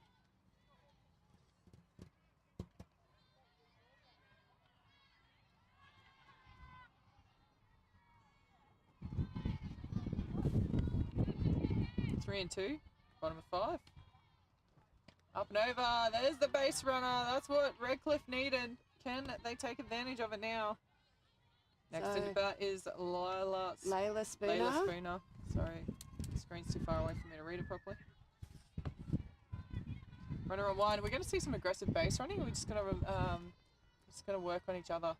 Three and 2, bottom of 5. Up and over, there's the base runner. That's what Redcliffe needed. Can they take advantage of it now? Next to the bat is Layla Spooner. Layla Spooner. Sorry, the screen's too far away for me to read it properly. Runner on one. We're going to see some aggressive base running. We're just going to work on each other,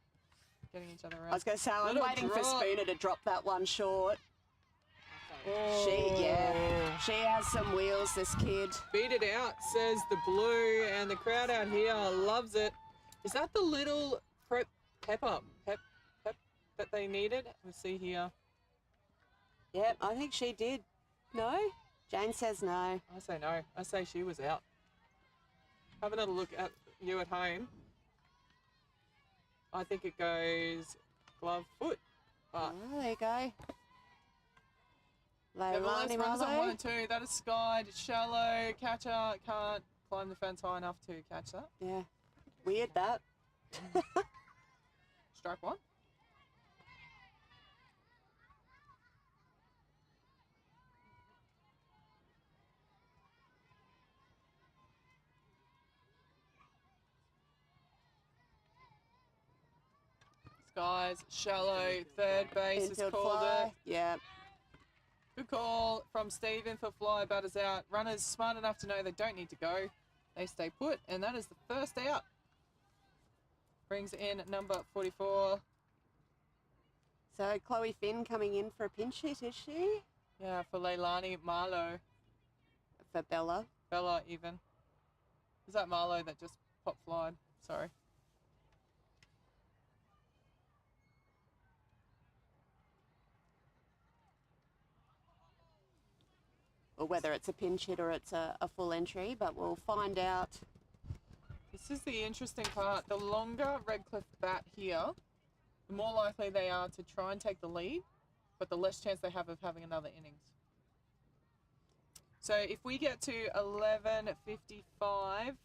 getting each other around. I was going to say, I'm Little waiting for drop. Spooner to drop that one short. Oh. She has some wheels, this kid. Beat it out, says the blue, and the crowd out here loves it. Is that the little pep that they needed? We'll see here. Yep, I think she did. No? Jane says no. I say no. I say she was out. Have another look at you at home. I think it goes glove foot. But Oh, there you go. yeah, well, Leilani runners on 1 Marlowe. and 2. That is skied, shallow, catcher can't climb the fence high enough to catch that. Yeah. Weird that. Strike one. Skies, shallow, third base has Infield called fly. it. Yeah. Good call from Stephen for fly, batters out. Runners smart enough to know they don't need to go. They stay put, and that is the first out. Brings in number 44. So Chloe Finn coming in for a pinch hit, is she? Yeah, for Leilani Marlowe. For Bella. Bella even. Is that Marlowe that just pop flied? Sorry. Or whether it's a pinch hit or it's a full entry, but we'll find out. This is the interesting part. The longer Redcliffe bat here, the more likely they are to try and take the lead, but the less chance they have of having another innings. So if we get to 11:55,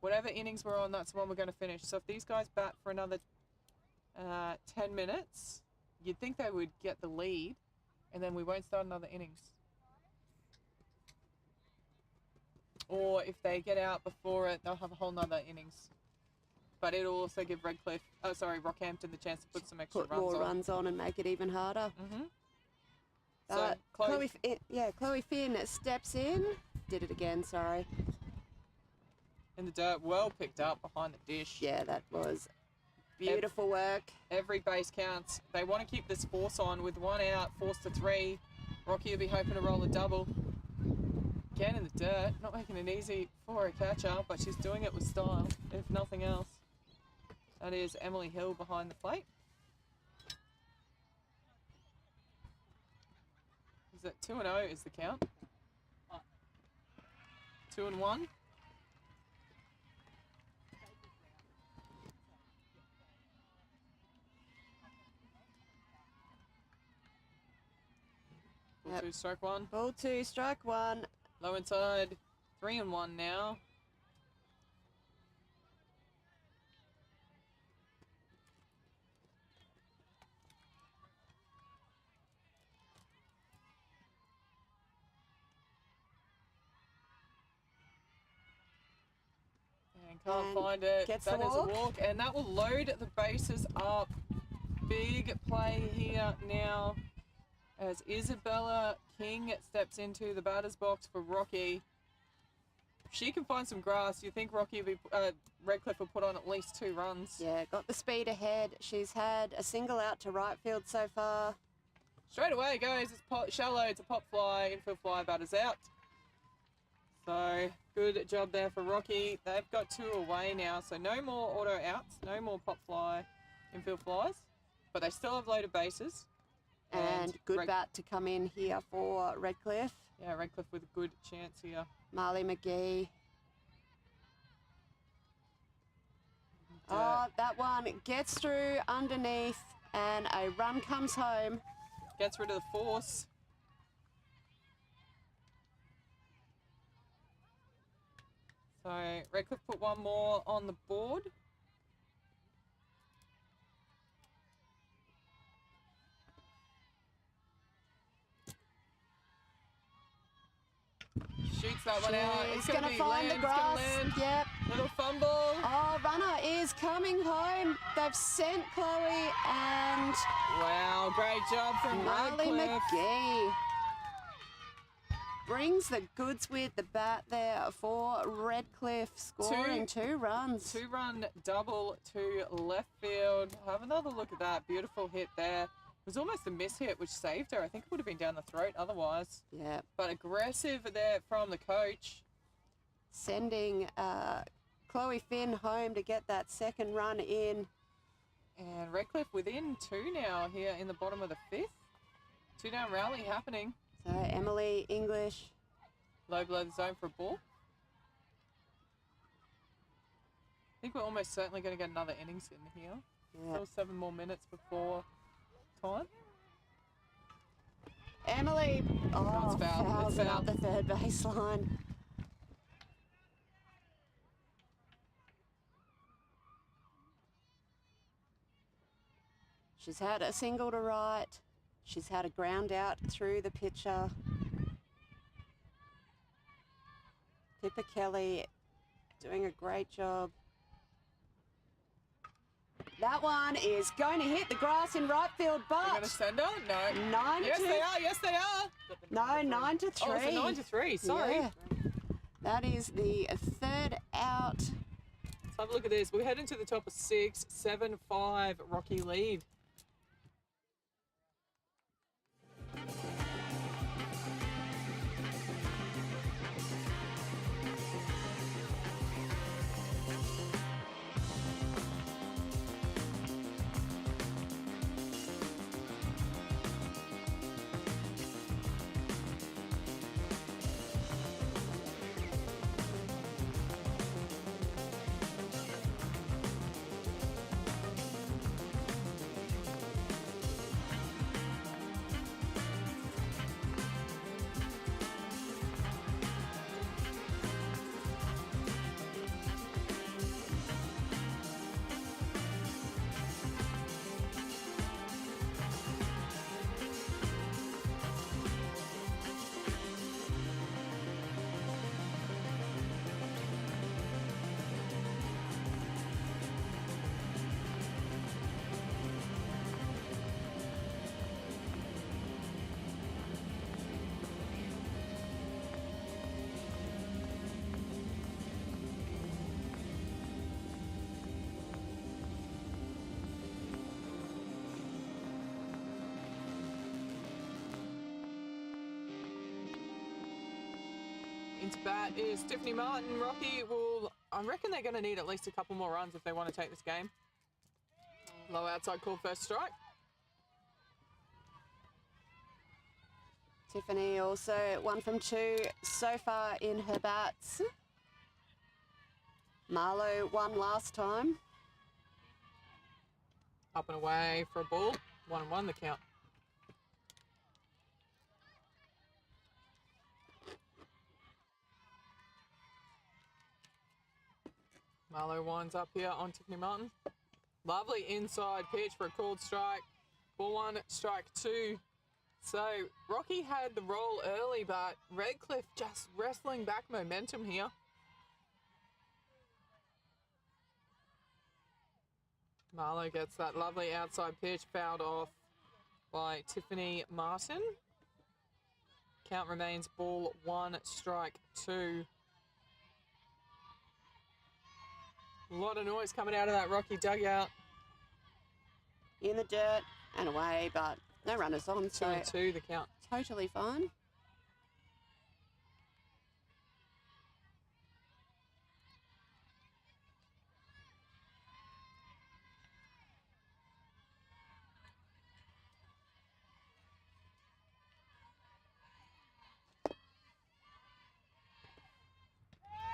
whatever innings we're on, that's the one we're going to finish. So if these guys bat for another 10 minutes, you'd think they would get the lead, and then we won't start another innings. Or if they get out before it, they'll have a whole nother innings. But it'll also give Rockhampton the chance to put some extra Put runs more on. runs on and make it even harder. Mm-hmm. But So Chloe Finn steps in. Did it again, sorry. in the dirt, well picked up behind the dish. Yeah, that was beautiful work. Every base counts. They want to keep this force on with one out, forced to 3. Rocky will be hoping to roll a double. Again in the dirt, not making it easy for a catcher, but she's doing it with style, if nothing else. That is Emily Hill behind the plate. Is it 2-0 is the count? 2-1. Yep. 2 strike 1. Ball 2, strike 1. Low inside. 3-1 now. And can't And find it. gets That the is a walk. walk. And that will load the bases up. Big play here now as Isabella King steps into the batter's box for Rocky. If she can find some grass, you think Rocky will be, Redcliffe will put on at least 2 runs. Yeah, got the speed ahead. She's had a single out to right field so far. Straight away goes, it's shallow, it's a pop fly, infield fly, batter's out. So, good job there for Rocky. They've got 2 away now, so no more auto outs, no more pop fly, infield flies. But they still have loaded bases. And good bat to come in here for Redcliffe. Yeah, Redcliffe with a good chance here. Marley McGee. Oh, that one gets through underneath and a run comes home. Gets rid of the force. So Redcliffe put 1 more on the board. Shoots that one out. It's She's going to find land. the It's grass. going to land. Yep. Little fumble. Oh, runner is coming home. They've sent Chloe and Wow, great job from Marley Redcliffe. McGee. brings the goods with the bat there for Redcliffe, scoring 2 runs. 2-run double to left field. Have another look at that. Beautiful hit there. It was almost a miss hit, which saved her. I think it would have been down the throat otherwise. Yeah. But aggressive there from the coach. Sending Chloe Finn home to get that second run in. And Redcliffe within 2 now here in the bottom of the 5th. 2-down rally happening. So Emily English. Low below the zone for a ball. I think we're almost certainly going to get another innings in here. Yeah. Still 7 more minutes before time. Emily, it's fouled. fouls It's it up fouled. the third baseline. She's had a single to right. She's had a ground out through the pitcher. Pippa Kelly doing a great job. That one is going to hit the grass in right field, We're going but to send her? No. 9 Yes, to they are. Yes, they are. no 9 to 3. Oh, it's a 9 to 3. Sorry. Yeah. That is the third out. Let's have a look at this. We're heading to the top of 6, 7-5 Rocky lead. Into bat is Tiffany Martin. Rocky will, I reckon they're going to need at least a couple more runs if they want to take this game. Low outside call, first strike. Tiffany also 1 from 2 so far in her bats. Marlowe won last time. Up and away for a ball. 1-1 the count. Marlowe winds up here on Tiffany Martin. Lovely inside pitch for a called strike. Ball 1, strike 2. So Rocky had the roll early, but Redcliffe just wrestling back momentum here. Marlowe gets that lovely outside pitch, fouled off by Tiffany Martin. Count remains ball 1, strike 2. A lot of noise coming out of that Rocky dugout. In the dirt and away, but no runners on, 2 so and 2 the count. totally fine.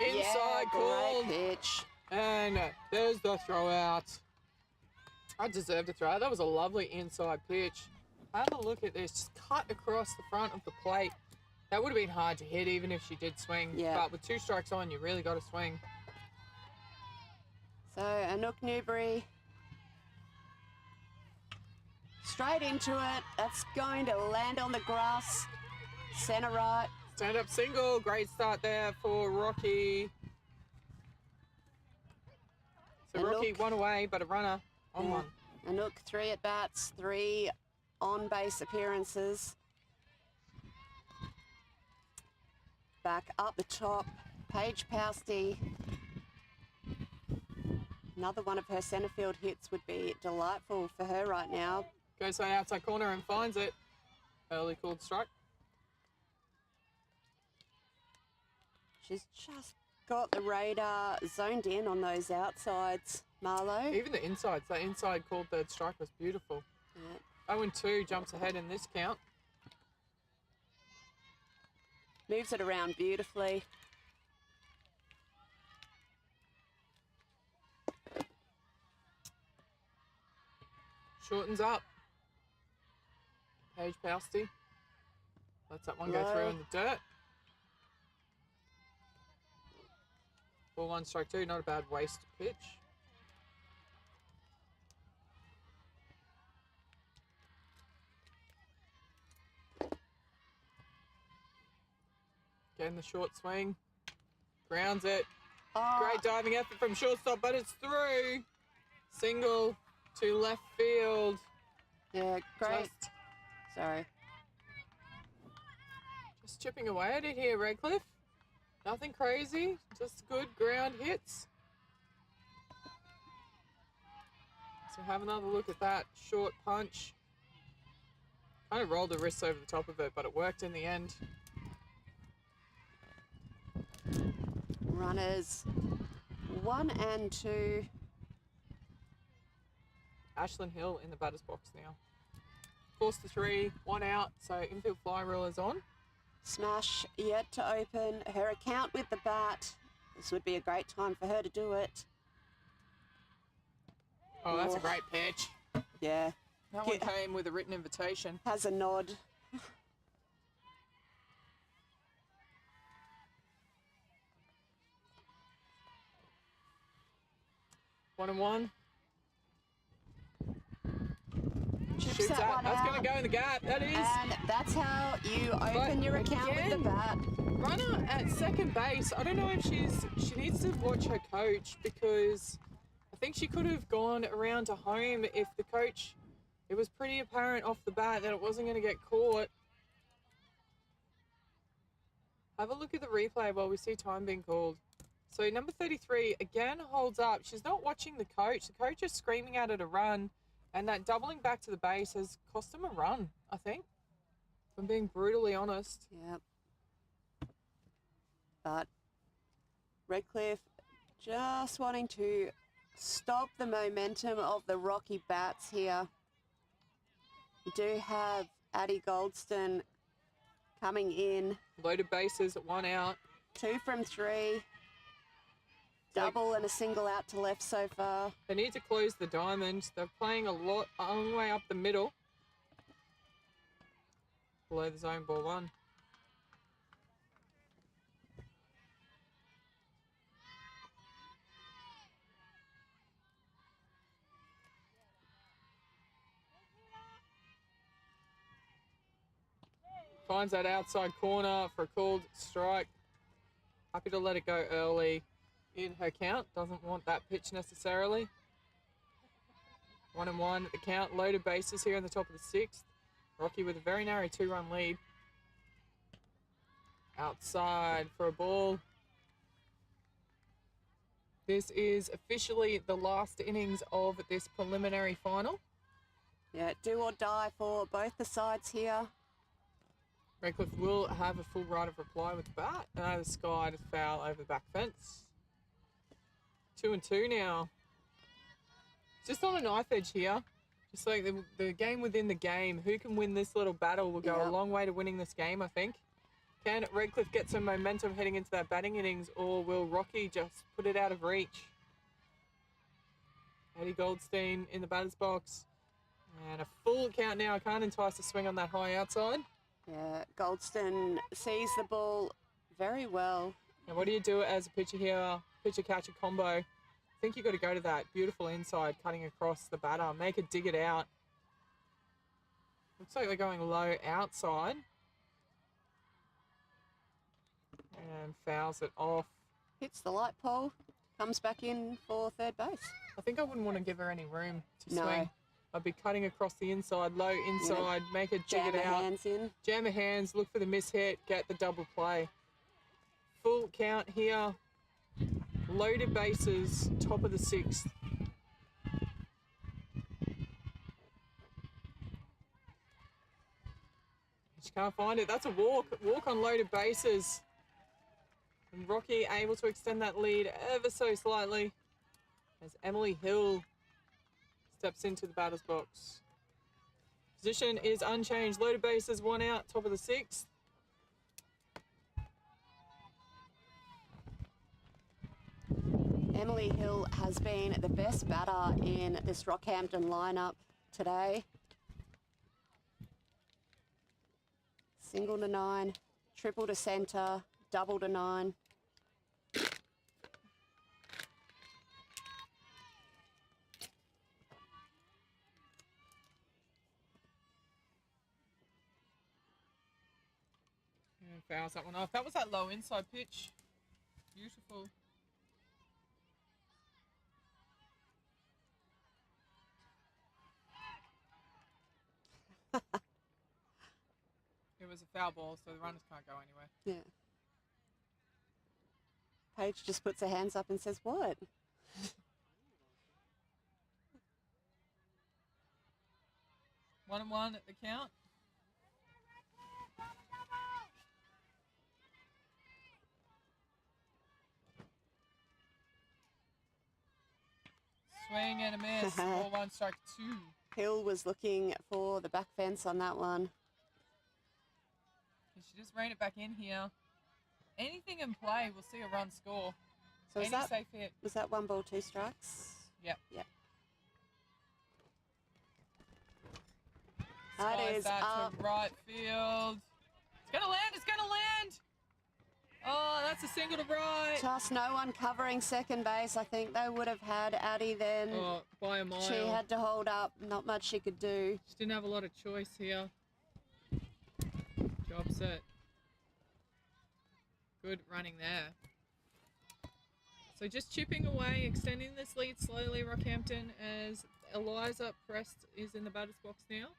Inside yeah, called. great pitch. And there's the throw out. I deserved a throw. That was a lovely inside pitch. Have a look at this. Just cut across the front of the plate. That would have been hard to hit even if she did swing. Yeah. But with 2 strikes on, you really got to swing. So Anouk Newbury straight into it. That's going to land on the grass. Centre right. Stand up single. Great start there for Rocky. So And Rocky look. 1 away, but a runner on 1. Anouk 3 at bats, 3 on base appearances. back up the top. Paige Pousty. Another one of her centre field hits would be delightful for her right now. Goes to the outside corner and finds it. Early called strike. She's just got the radar zoned in on those outsides, Marlo. Even the insides, that inside called third strike was beautiful. Yeah. 0-2 jumps ahead in this count. Moves it around beautifully. Shortens up. Paige Pousty. Lets that one go Low. through in the dirt. Ball 1, strike 2, not a bad waste pitch. Getting the short swing. Grounds it. Oh, Great diving effort from shortstop, but it's through. Single to left field. yeah, great. Just, Sorry. just chipping away at it here, Redcliffe. Nothing crazy, just good ground hits. So have another look at that short punch. Kind of rolled the wrists over the top of it, but it worked in the end. Runners 1 and 2. Ashlyn Hill in the batter's box now. Forced to 3, 1 out, so infield fly rule is on. Smash yet to open her account with the bat. This would be a great time for her to do it. Oh, that's a Oh. great pitch. Yeah, That one Yeah. came with a written invitation. has a nod. 1-1. Chips Shoots that that. one That's out. going to go in the gap. That is. And that's how you open But your account with the again, bat. Runner at second base. I don't know if she needs to watch her coach, because I think she could have gone around to home if the coach, it was pretty apparent off the bat that it wasn't going to get caught. Have a look at the replay while we see time being called. So number 33 again holds up. She's not watching the coach. The coach is screaming at her to run, and that doubling back to the base has cost him a run, I think. If I'm being brutally honest. Yep. But Redcliffe just wanting to stop the momentum of the Rocky bats here. You do have Addie Goldston coming in. Loaded bases, 1 out. 2 from 3. Double and a single out to left so far. They need to close the diamond. They're playing a long way up the middle. Below the zone, ball 1. Finds that outside corner for a called strike. Happy to let it go early in her count. Doesn't want that pitch necessarily. 1-1 at the count. Loaded bases here in the top of the 6th. Rocky with a very narrow 2-run lead. Outside for a ball. This is officially the last innings of this preliminary final. Yeah, do or die for both the sides here. Redcliffe will have a full right of reply with the bat. The sky to foul over the back fence. 2-2 now. Just on a knife edge here. Just like the game within the game. Who can win this little battle will go Yeah. a long way to winning this game, I think. Can Redcliffe get some momentum heading into that batting innings, or will Rocky just put it out of reach? Eddie Goldstein in the batter's box. And a full count now. Can't entice the swing on that high outside. Yeah, Goldston sees the ball very well. And what do you do as a pitcher here? Pitcher catcher combo. I think you got to go to that beautiful inside, cutting across the batter. Make it dig it out. Looks like they're going low outside. And fouls it off. Hits the light pole, comes back in for third base. I think I wouldn't want to give her any room to No. swing. I'd be cutting across the inside, low inside, make it dig Jam it her out. hands in. Jam her hands, look for the miss hit, get the double play. full count here. Loaded bases, top of the 6th. She can't find it. That's a walk. Walk on loaded bases. And Rocky able to extend that lead ever so slightly as Emily Hill steps into the batter's box. Position is unchanged. Loaded bases, 1 out, top of the 6th. Emily Hill has been the best batter in this Rockhampton lineup today. Single to 9, triple to centre, double to 9. And fouls that one off. That was that low inside pitch. Beautiful. It was a foul ball, so the runners can't go anywhere. Yeah. Paige just puts her hands up and says, what? 1-1 at the count. Swing and a miss. Ball 1, strike 2. Hill was looking for the back fence on that one. Can she just rein it back in here? Anything in play, we'll see a run score. So Any safe hit. was that 1 ball, 2 strikes? Yep. Yep. That Slice is that up. to right field. It's gonna land, it's gonna land! Oh, that's a single to right. Just no one covering second base. I think they would have had Addie then. Oh, by a mile. She had to hold up. Not much she could do. She didn't have a lot of choice here. Job set. Good running there. So just chipping away, extending this lead slowly, Rockhampton, as Eliza Prest is in the batter's box now.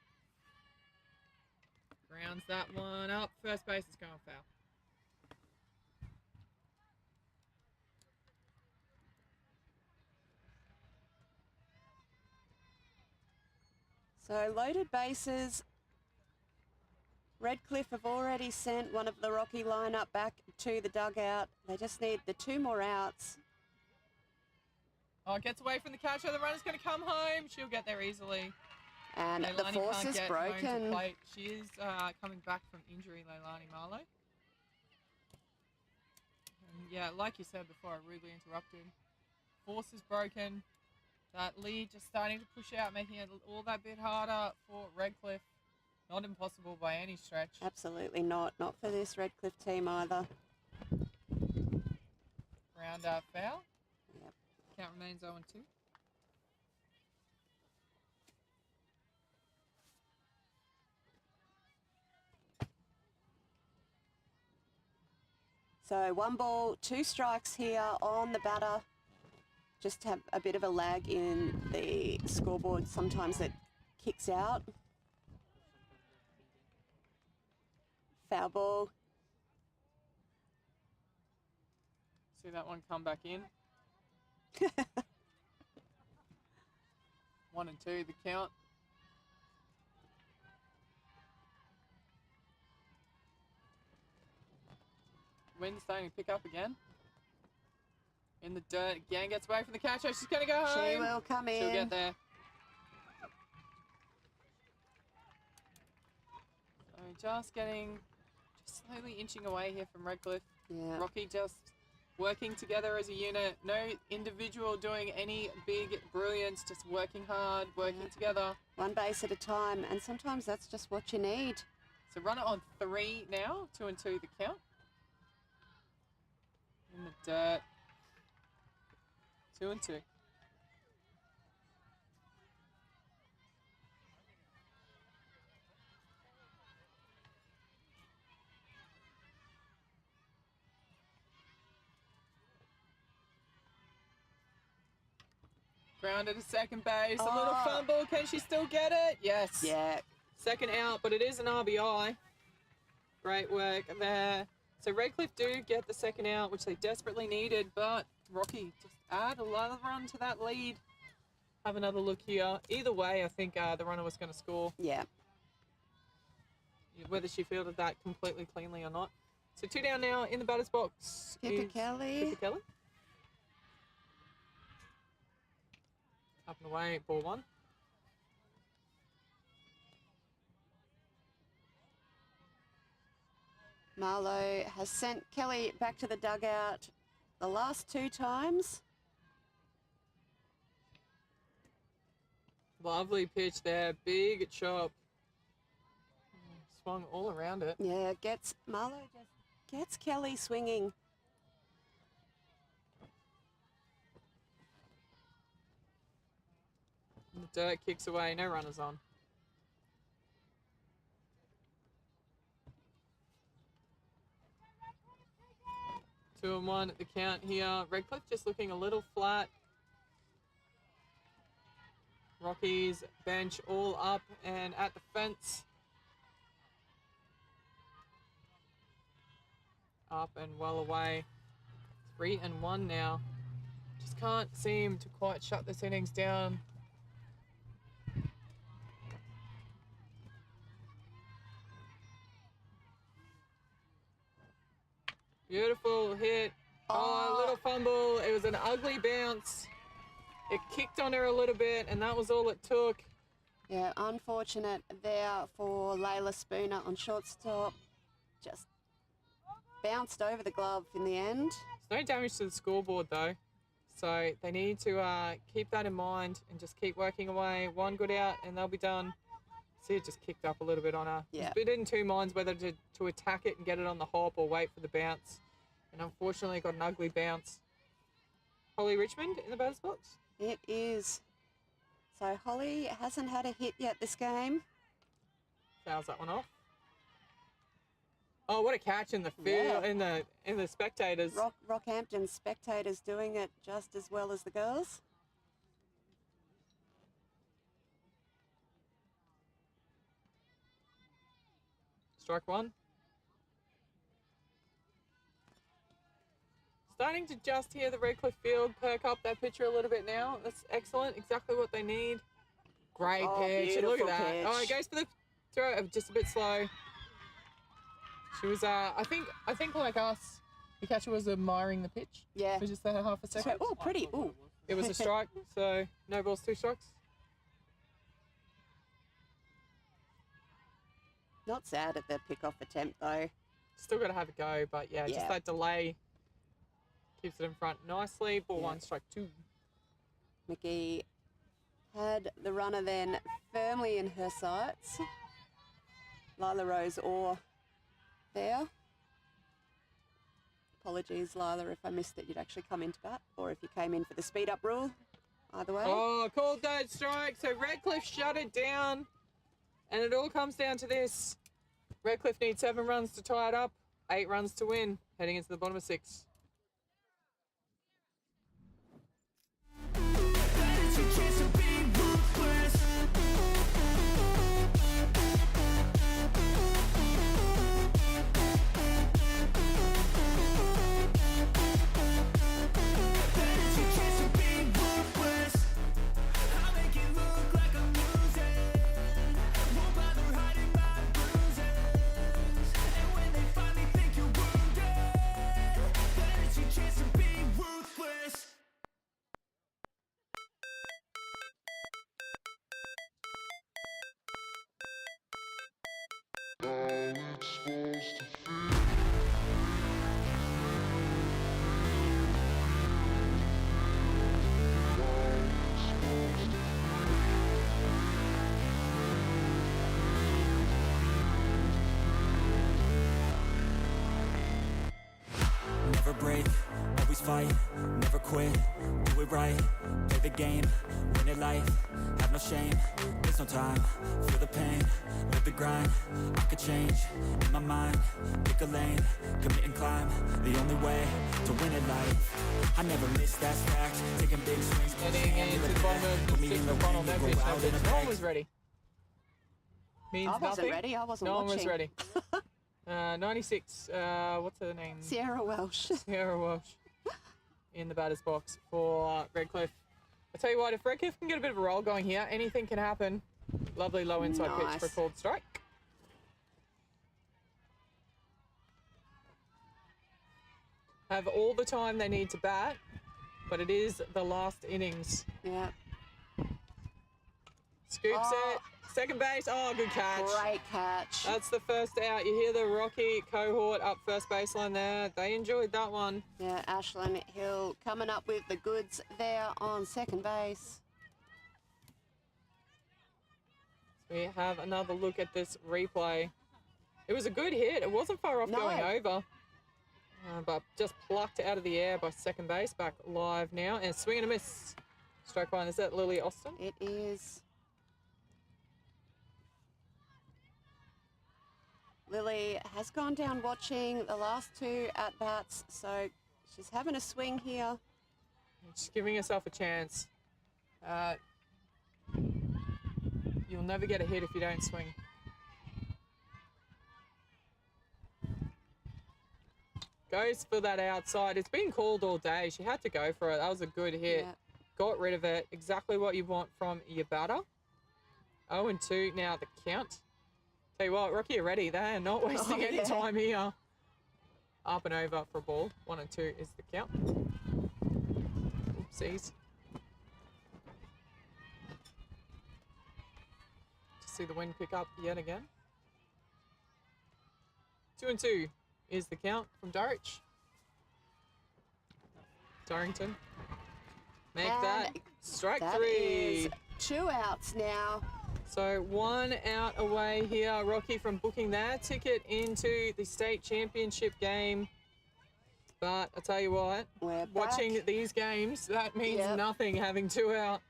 Grounds that one up. First base is going foul. So loaded bases. Redcliffe have already sent one of the Rocky lineup back to the dugout. They just need the 2 more outs. Oh, it gets away from the catcher. The runner's going to come home. She'll get there easily. And the Leilani force can't is get home to broken. plate. She is coming back from injury, Leilani Marlowe. And yeah, like you said before, I rudely interrupted. Force is broken. That lead just starting to push out, making it all that bit harder for Redcliffe. Not impossible by any stretch. Absolutely not. Not for this Redcliffe team either. Round out foul. Yep. Count remains 0-2. So 1 ball, 2 strikes here on the batter. Just have a bit of a lag in the scoreboard. Sometimes it kicks out. Foul ball. See that one come back in. 1 and 2, the count. Wind's starting to pick up again. In the dirt again, gets away from the catcher. She's going to go home. She will come in. She'll get there. So just slowly inching away here from Redcliffe. Yeah. Rocky just working together as a unit. No individual doing any big brilliance, just working hard, working together. 1 base at a time, and sometimes that's just what you need. So runner on 3 now, 2 and 2 the count. In the dirt. 2 and 2. Grounded to second base. A little fumble. Can she still get it? Yes. Yeah. Second out, but it is an RBI. Great work there So Redcliffe do get the second out, which they desperately needed, but Rocky just add another run to that lead. Have another look here. Either way, I think the runner was going to score. Yeah. Whether she fielded that completely cleanly or not. So 2 down now in the batter's box. Pippa is Kelly. Pippa Kelly. Up and away, ball 1. Marlowe has sent Kelly back to the dugout the last 2 times. Lovely pitch there, big chop. Swung all around it. Yeah, Marlowe just gets Kelly swinging. The dirt kicks away, no runners on. Two and 1 at the count here. Redcliffe just looking a little flat. Rocky's bench all up and at the fence. Up and well away. 3 and 1 now. Just can't seem to quite shut this innings down. Beautiful hit. Oh, a little fumble. It was an ugly bounce. It kicked on her a little bit, and that was all it took. Yeah, unfortunate there for Layla Spooner on shortstop. Just bounced over the glove in the end. There's no damage to the scoreboard, though. So they need to keep that in mind and just keep working away. 1 good out, and they'll be done. See, it just kicked up a little bit on her. Yeah. It's a bit in 2 minds whether to attack it and get it on the hop or wait for the bounce. And unfortunately, got an ugly bounce. Holly Richmond in the batter's box. It is. So Holly hasn't had a hit yet this game. Fouls that one off. Oh, what a catch in the field, Yeah. in the spectators. Rockhampton spectators doing it just as well as the girls. Strike 1. Starting to just hear the Redcliffe field perk up their pitcher a little bit now. That's excellent. Exactly what they need. Great pitch. And look at that. Pitch. Oh, it goes for the throw. Just a bit slow. She was, I think like us, the catcher was admiring the pitch. Yeah. For just that half a second. Oh, pretty. Ooh. It was a strike, so no balls, 2 strikes. Not sad at the pick-off attempt, though. Still got to have a go, but yeah, just that delay keeps it in front nicely. Ball 1, strike 2. McGee had the runner then firmly in her sights. Lila Rose Orr there. Apologies, Lila, if I missed that you'd actually come into bat, or if you came in for the speed-up rule. Either way. Oh, called that strike. So Redcliffe shut it down. And it all comes down to this. Redcliffe needs 7 runs to tie it up, 8 runs to win, heading into the bottom of 6. Never break, always fight, never quit, do it right, play the game, win it life, have no shame, there's no time, feel the pain, live the grind, I could change, in my mind, pick a lane, commit and climb, the only way to win it life, I never miss that fact, taking big swings, Heading into the bottom of put me 6 in the for Ronald ring, Memphis. go out in a No one bag. was ready. Means I wasn't nothing. ready. I wasn't No watching. one was ready. 96, what's her name? Sierra Welsh. Sierra Welsh in the batter's box for Redcliffe. I tell you what, if Redcliffe can get a bit of a roll going here, anything can happen. Lovely low inside pitch for a called strike. Have all the time they need to bat, but it is the last innings. Yeah. Scoops it. Second base. Oh, good catch. Great catch. That's the first out. You hear the Rocky cohort up first baseline there. They enjoyed that one. Yeah, Ashlyn Hill coming up with the goods there on second base. We have another look at this replay. It was a good hit. It wasn't far off going over. But just plucked out of the air by second base. Back live now. And swing and a miss. Strike one. Is that Lily Austin? It is. Lily has gone down watching the last two at-bats, so she's having a swing here. She's giving herself a chance. You'll never get a hit if you don't swing. Goes for that outside. It's been called all day. She had to go for it. That was a good hit. Yeah. Got rid of it. Exactly what you want from your batter. 0-2 now the count. Tell you what, Rocky are ready. They are not wasting any time here. Up and over for a ball. 1-2 is the count. Oopsies. Just see the wind pick up yet again. 2-2 is the count from Dorridge. Dorrington. Make that strike that three. Is 2 outs now. So 1 out away here, Rocky, from booking their ticket into the state championship game. But I tell you what, watching these games, that means nothing having 2 out.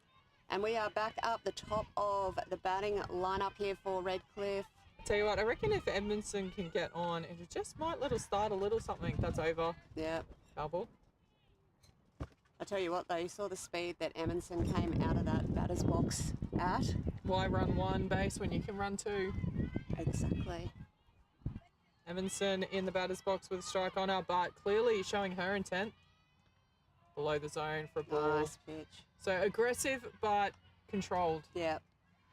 And we are back up the top of the batting lineup here for Redcliffe. I tell you what, I reckon if Edmondson can get on, it just might let us start a little something. That's over. Yeah. Double. I tell you what, though, you saw the speed that Edmondson came out of that batter's box at. Why run one base when you can run 2? Exactly. Edmondson in the batter's box with a strike on her, but clearly showing her intent. Below the zone for a ball. Nice pitch. So aggressive, but controlled. Yeah.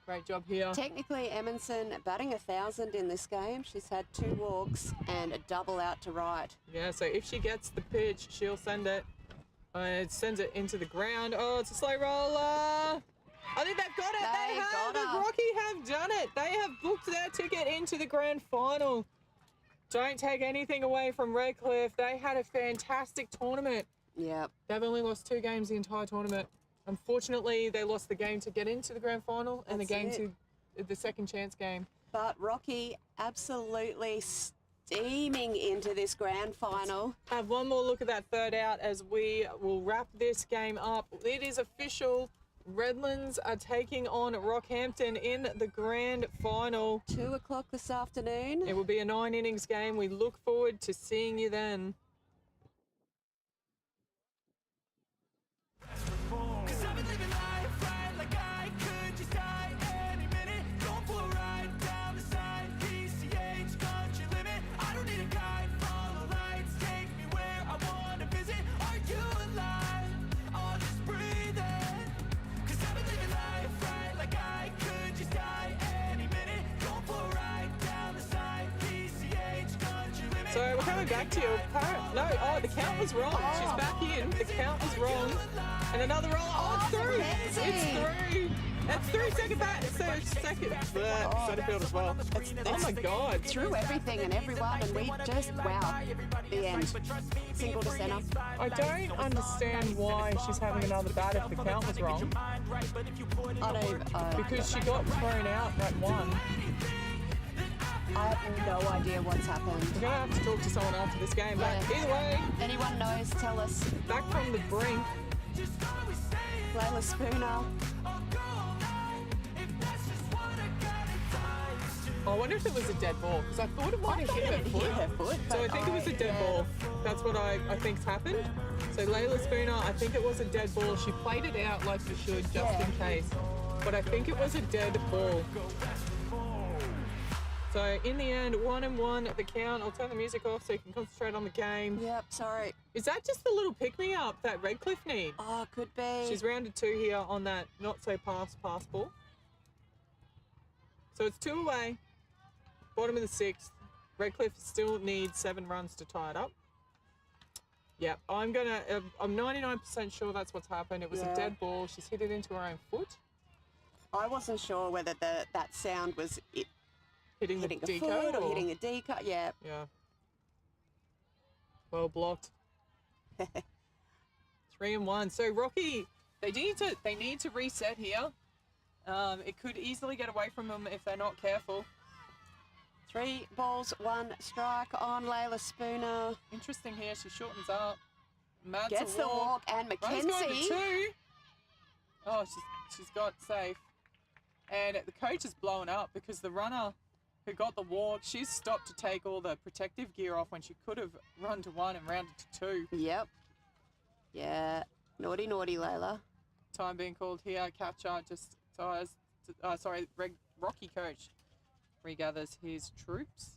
Great job here. Technically, Edmondson batting 1,000 in this game. She's had 2 walks and a double out to right. Yeah, so if she gets the pitch, she'll send it. It sends it into the ground. Oh, it's a slow roller. I think they've got it. They have. The Rocky have done it. They have booked their ticket into the grand final. Don't take anything away from Redcliffe. They had a fantastic tournament. Yep. They've only lost 2 games the entire tournament. Unfortunately, they lost the game to get into the grand final and the game to the second chance game. But Rocky absolutely steaming into this grand final. Have one more look at that third out as we will wrap this game up. It is official. Redlands are taking on Rockhampton in the grand final. 2 o'clock this afternoon. It will be a 9 innings game. We look forward to seeing you then. So we're coming back to you. No, the count was wrong. She's back in. The count was wrong. And another roll. Oh, it's through. It's through. That's through second bat. Second field as well. Oh my God. Through everything and everyone, and we just, wow, the end. Single to centre. I don't understand why she's having another bat if the count was wrong. I don't, because she got thrown out at 1. I have no idea what's happened. We're going to have to talk to someone after this game, but either way. Anyone knows, tell us. Back from the brink. Layla Spooner. I wonder if it was a dead ball, because I thought it might have hit her foot. So I think it was a dead ball. That's what I think's happened. So Layla Spooner, I think it was a dead ball. She played it out like she should, just in case. But I think it was a dead ball. So in the end, 1-1 at the count. I'll turn the music off so you can concentrate on the game. Yep, sorry. Is that just the little pick-me-up that Redcliffe need? Oh, could be. She's rounded 2 here on that not-so-pass ball. So it's 2 away. Bottom of the 6th. Redcliffe still needs 7 runs to tie it up. Yeah, I'm 99% sure that's what's happened. It was a dead ball. She's hit it into her own foot. I wasn't sure whether that sound was it Hitting a the foot deco or hitting a deco. Yeah. Yeah. Well blocked. 3-1. So Rocky, they need to reset here. It could easily get away from them if they're not careful. 3 balls, 1 strike on Layla Spooner. Interesting here. She shortens up. Mads Gets the walk, and Runs going to Mackenzie. 2. Oh, she's got safe. And the coach is blowing up because the runner who got the walk, she's stopped to take all the protective gear off when she could have run to 1 and rounded to 2. Yep. Yeah. Naughty, naughty, Layla. Time being called here. Catcher just Rocky coach regathers his troops.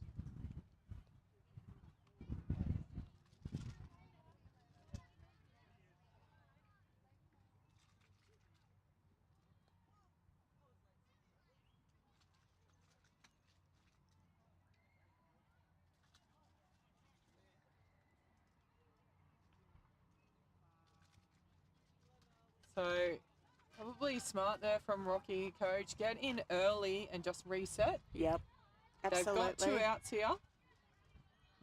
So probably smart there from Rocky coach. Get in early and just reset. Yep. Absolutely. They've got 2 outs here.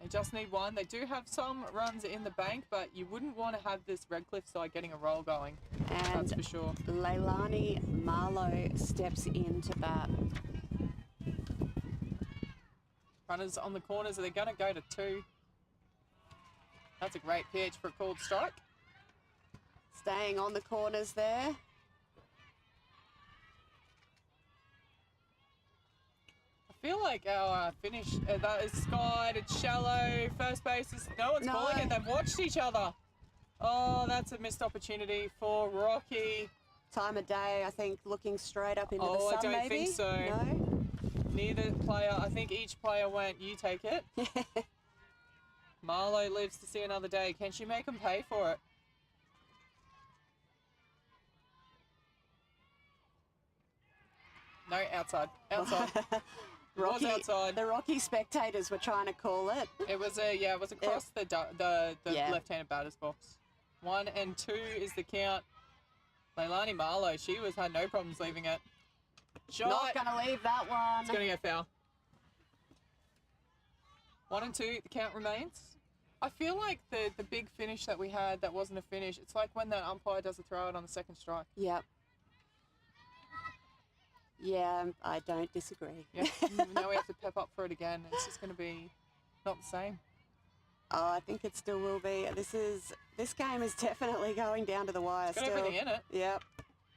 They just need 1. They do have some runs in the bank, but you wouldn't want to have this Redcliffe side getting a roll going. And that's for sure. Leilani Marlowe steps into bat. Runners on the corners. Are they going to go to 2? That's a great pitch for a called strike. Staying on the corners there. I feel like our finish, that is skied, it's shallow, first base is, no one's calling it, they've watched each other. Oh, that's a missed opportunity for Rocky. Time of day, I think, looking straight up into the sun, I don't maybe? think so. No? Neither player, I think each player went, you take it. Marlowe lives to see another day. Can she make them pay for it? No, outside. Outside. Rocky, was outside. The Rocky spectators were trying to call it. It was across the left-handed batter's box. 1 and 2 is the count. Leilani Marlowe, she had no problems leaving it. Shot. Not gonna leave that one. It's gonna go foul. 1 and 2, the count remains. I feel like the big finish that we had that wasn't a finish, it's like when that umpire does a throw it on the second strike. Yep. Yeah, I don't disagree. Yeah. Now we have to pep up for it again. It's just going to be not the same. Oh, I think it still will be. This game is definitely going down to the wire. It's got still. everything in it. Yep.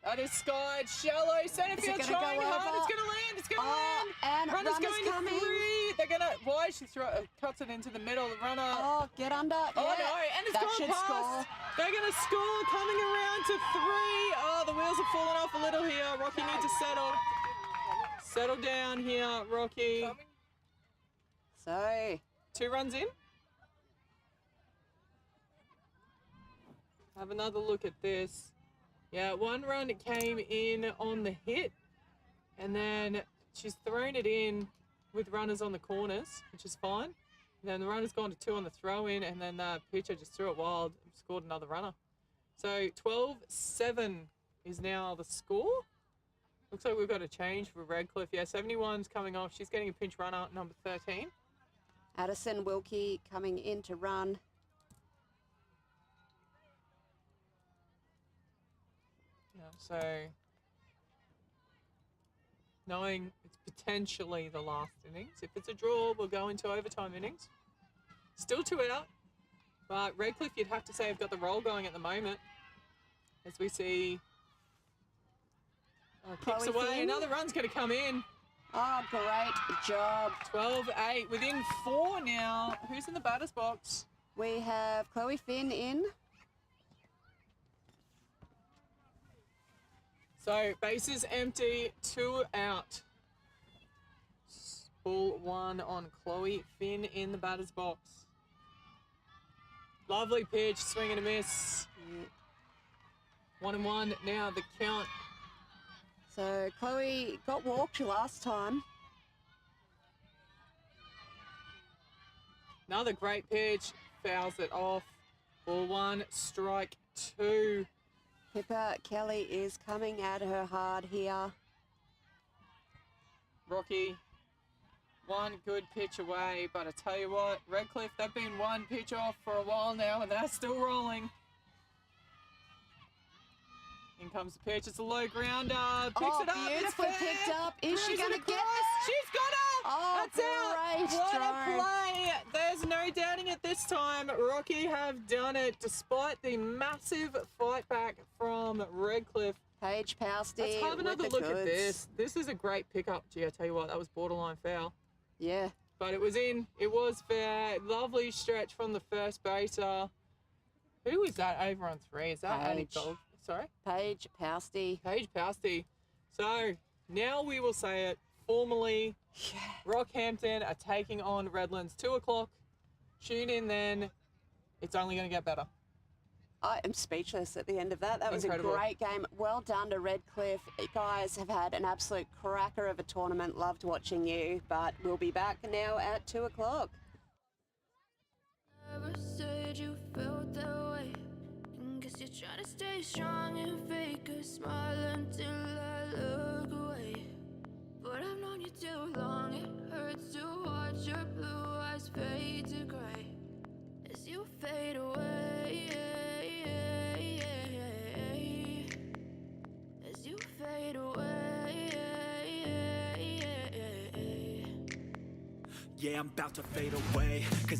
That is skied, shallow, centre field trying hard. It's going to land. It's going to land. And Runner's runner's going coming. to 3. They're going to. Why she cuts it into the middle. The runner. Oh, get under. Oh yeah. no! And it's that gone should past. score. They're going to score. Coming around to 3. Oh, the wheels are falling off a little here. Rocky needs to settle. Settle down here, Rocky. So 2 runs in. Have another look at this. Yeah, 1 run it came in on the hit, and then she's thrown it in with runners on the corners, which is fine. And then the runner's gone to 2 on the throw in, and then the pitcher just threw it wild and scored another runner. So 12-7 is now the score. Looks like we've got a change for Redcliffe. Yeah, 71's coming off. She's getting a pinch runner, number 13. Addison Wilkie coming in to run. Yeah, so knowing it's potentially the last innings. If it's a draw, we'll go into overtime innings. Still 2 out, but Redcliffe, you'd have to say, have got the roll going at the moment. As we see, kicks Chloe away, Finn. another run's going to come in. Oh, great job. 12-8, within 4 now. Who's in the batter's box? We have Chloe Finn in. So bases empty, 2 out. Pull one on Chloe. Finn in the batter's box. Lovely pitch, swing and a miss. 1-1. Now the count. So Chloe got walked last time. Another great pitch. Fouls it off. Ball 1, strike 2. Pippa Kelly is coming at her hard here. Rocky, one good pitch away, but I tell you what, Redcliffe, they've been one pitch off for a while now, and they're still rolling. In comes the pitch. It's a low grounder. Picks it up. Beautifully it's fair. picked up. Is she Throws going it to get across. this? She's got her. Oh, That's out. great What throw. a play. There's no doubting it this time. Rocky have done it despite the massive fight back from Redcliffe. Paige Pousty. Let's have another with the look at goods. this. This is a great pickup. Gee, I tell you what, that was borderline foul. Yeah. But it was in. It was fair. Lovely stretch from the first baser. Who is that over on 3? Is that Annie Paige. Gold? Sorry? Paige Pousty. Paige Pousty. So now we will say it formally. Yeah. Rockhampton are taking on Redlands 2 o'clock. Tune in then. It's only going to get better. I am speechless at the end of that. That was Incredible. a great game. Well done to Redcliffe. You guys have had an absolute cracker of a tournament. Loved watching you, but we'll be back now at 2 o'clock. Never said you felt that way. Guess you're trying to stay strong and fake a smile until I look away. But I've known you too long. It hurts to watch your blue eyes fade to gray as you fade away. As you fade away. Yeah, I'm about to fade away, 'cause